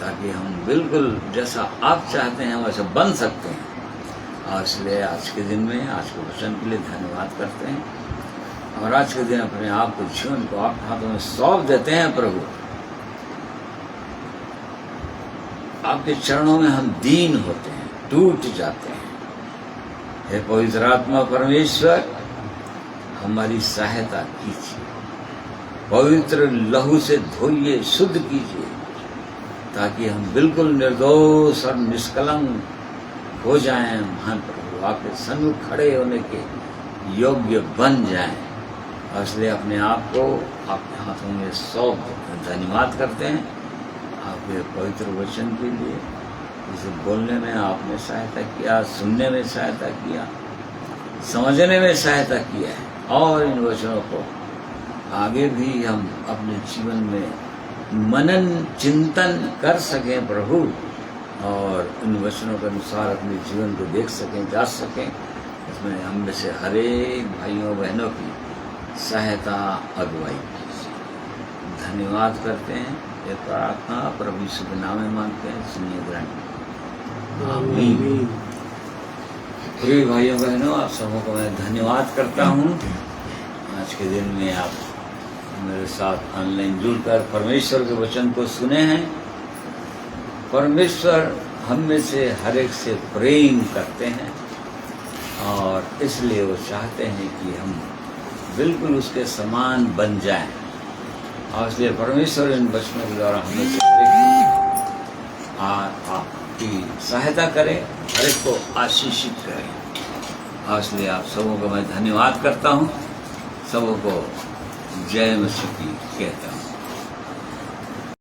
ताकि हम बिल्कुल जैसा आप चाहते हैं वैसा बन सकते हैं। और इसलिए आज के दिन में, आज के वचन के लिए धन्यवाद करते हैं। और आज के दिन अपने आप को, जीवन को आपके हाथों में सौंप देते हैं प्रभु। आपके चरणों में हम दीन होते हैं, टूट जाते हैं। हे पवित्र आत्मा परमेश्वर, हमारी सहायता कीजिए, पवित्र लहू से धोइए, शुद्ध कीजिए, ताकि हम बिल्कुल निर्दोष और निष्कलंक हो जाएं। महान प्रभु, आपके सन्मुख खड़े होने के योग्य बन जाएं। और इसलिए अपने आप को आपके हाथों में सौंप देते हैं। धन्यवाद करते हैं आपके पवित्र वचन के लिए, जिसे बोलने में आपने सहायता किया, सुनने में सहायता किया, समझने में सहायता किया है। और इन वचनों को आगे भी हम अपने जीवन में मनन चिंतन कर सकें प्रभु, और इन वचनों के अनुसार अपने जीवन को देख सकें, जांच सकें। इसमें हम में से हर एक भाइयों बहनों की सहायता अगुवाई कीजिए। धन्यवाद करते हैं। ये प्रार्थना प्रभु यीशु के नाम में मांगते हैं, सुनिए ग्रहण। आमीन। प्रिय भाइयों बहनों, आप सबों को मैं धन्यवाद करता हूँ। आज के दिन में आप मेरे साथ ऑनलाइन जुड़कर परमेश्वर के वचन को सुने हैं। परमेश्वर हम में से हर एक से प्रेम करते हैं, और इसलिए वो चाहते हैं कि हम बिल्कुल उसके समान बन जाएं। और इसलिए परमेश्वर इन वचनों के द्वारा हमें से हर एक आपकी सहायता करें, हर एक को आशीषित करें। और इसलिए आप सबों को मैं धन्यवाद करता हूँ, सबों को जय मसीह की कहता हूँ।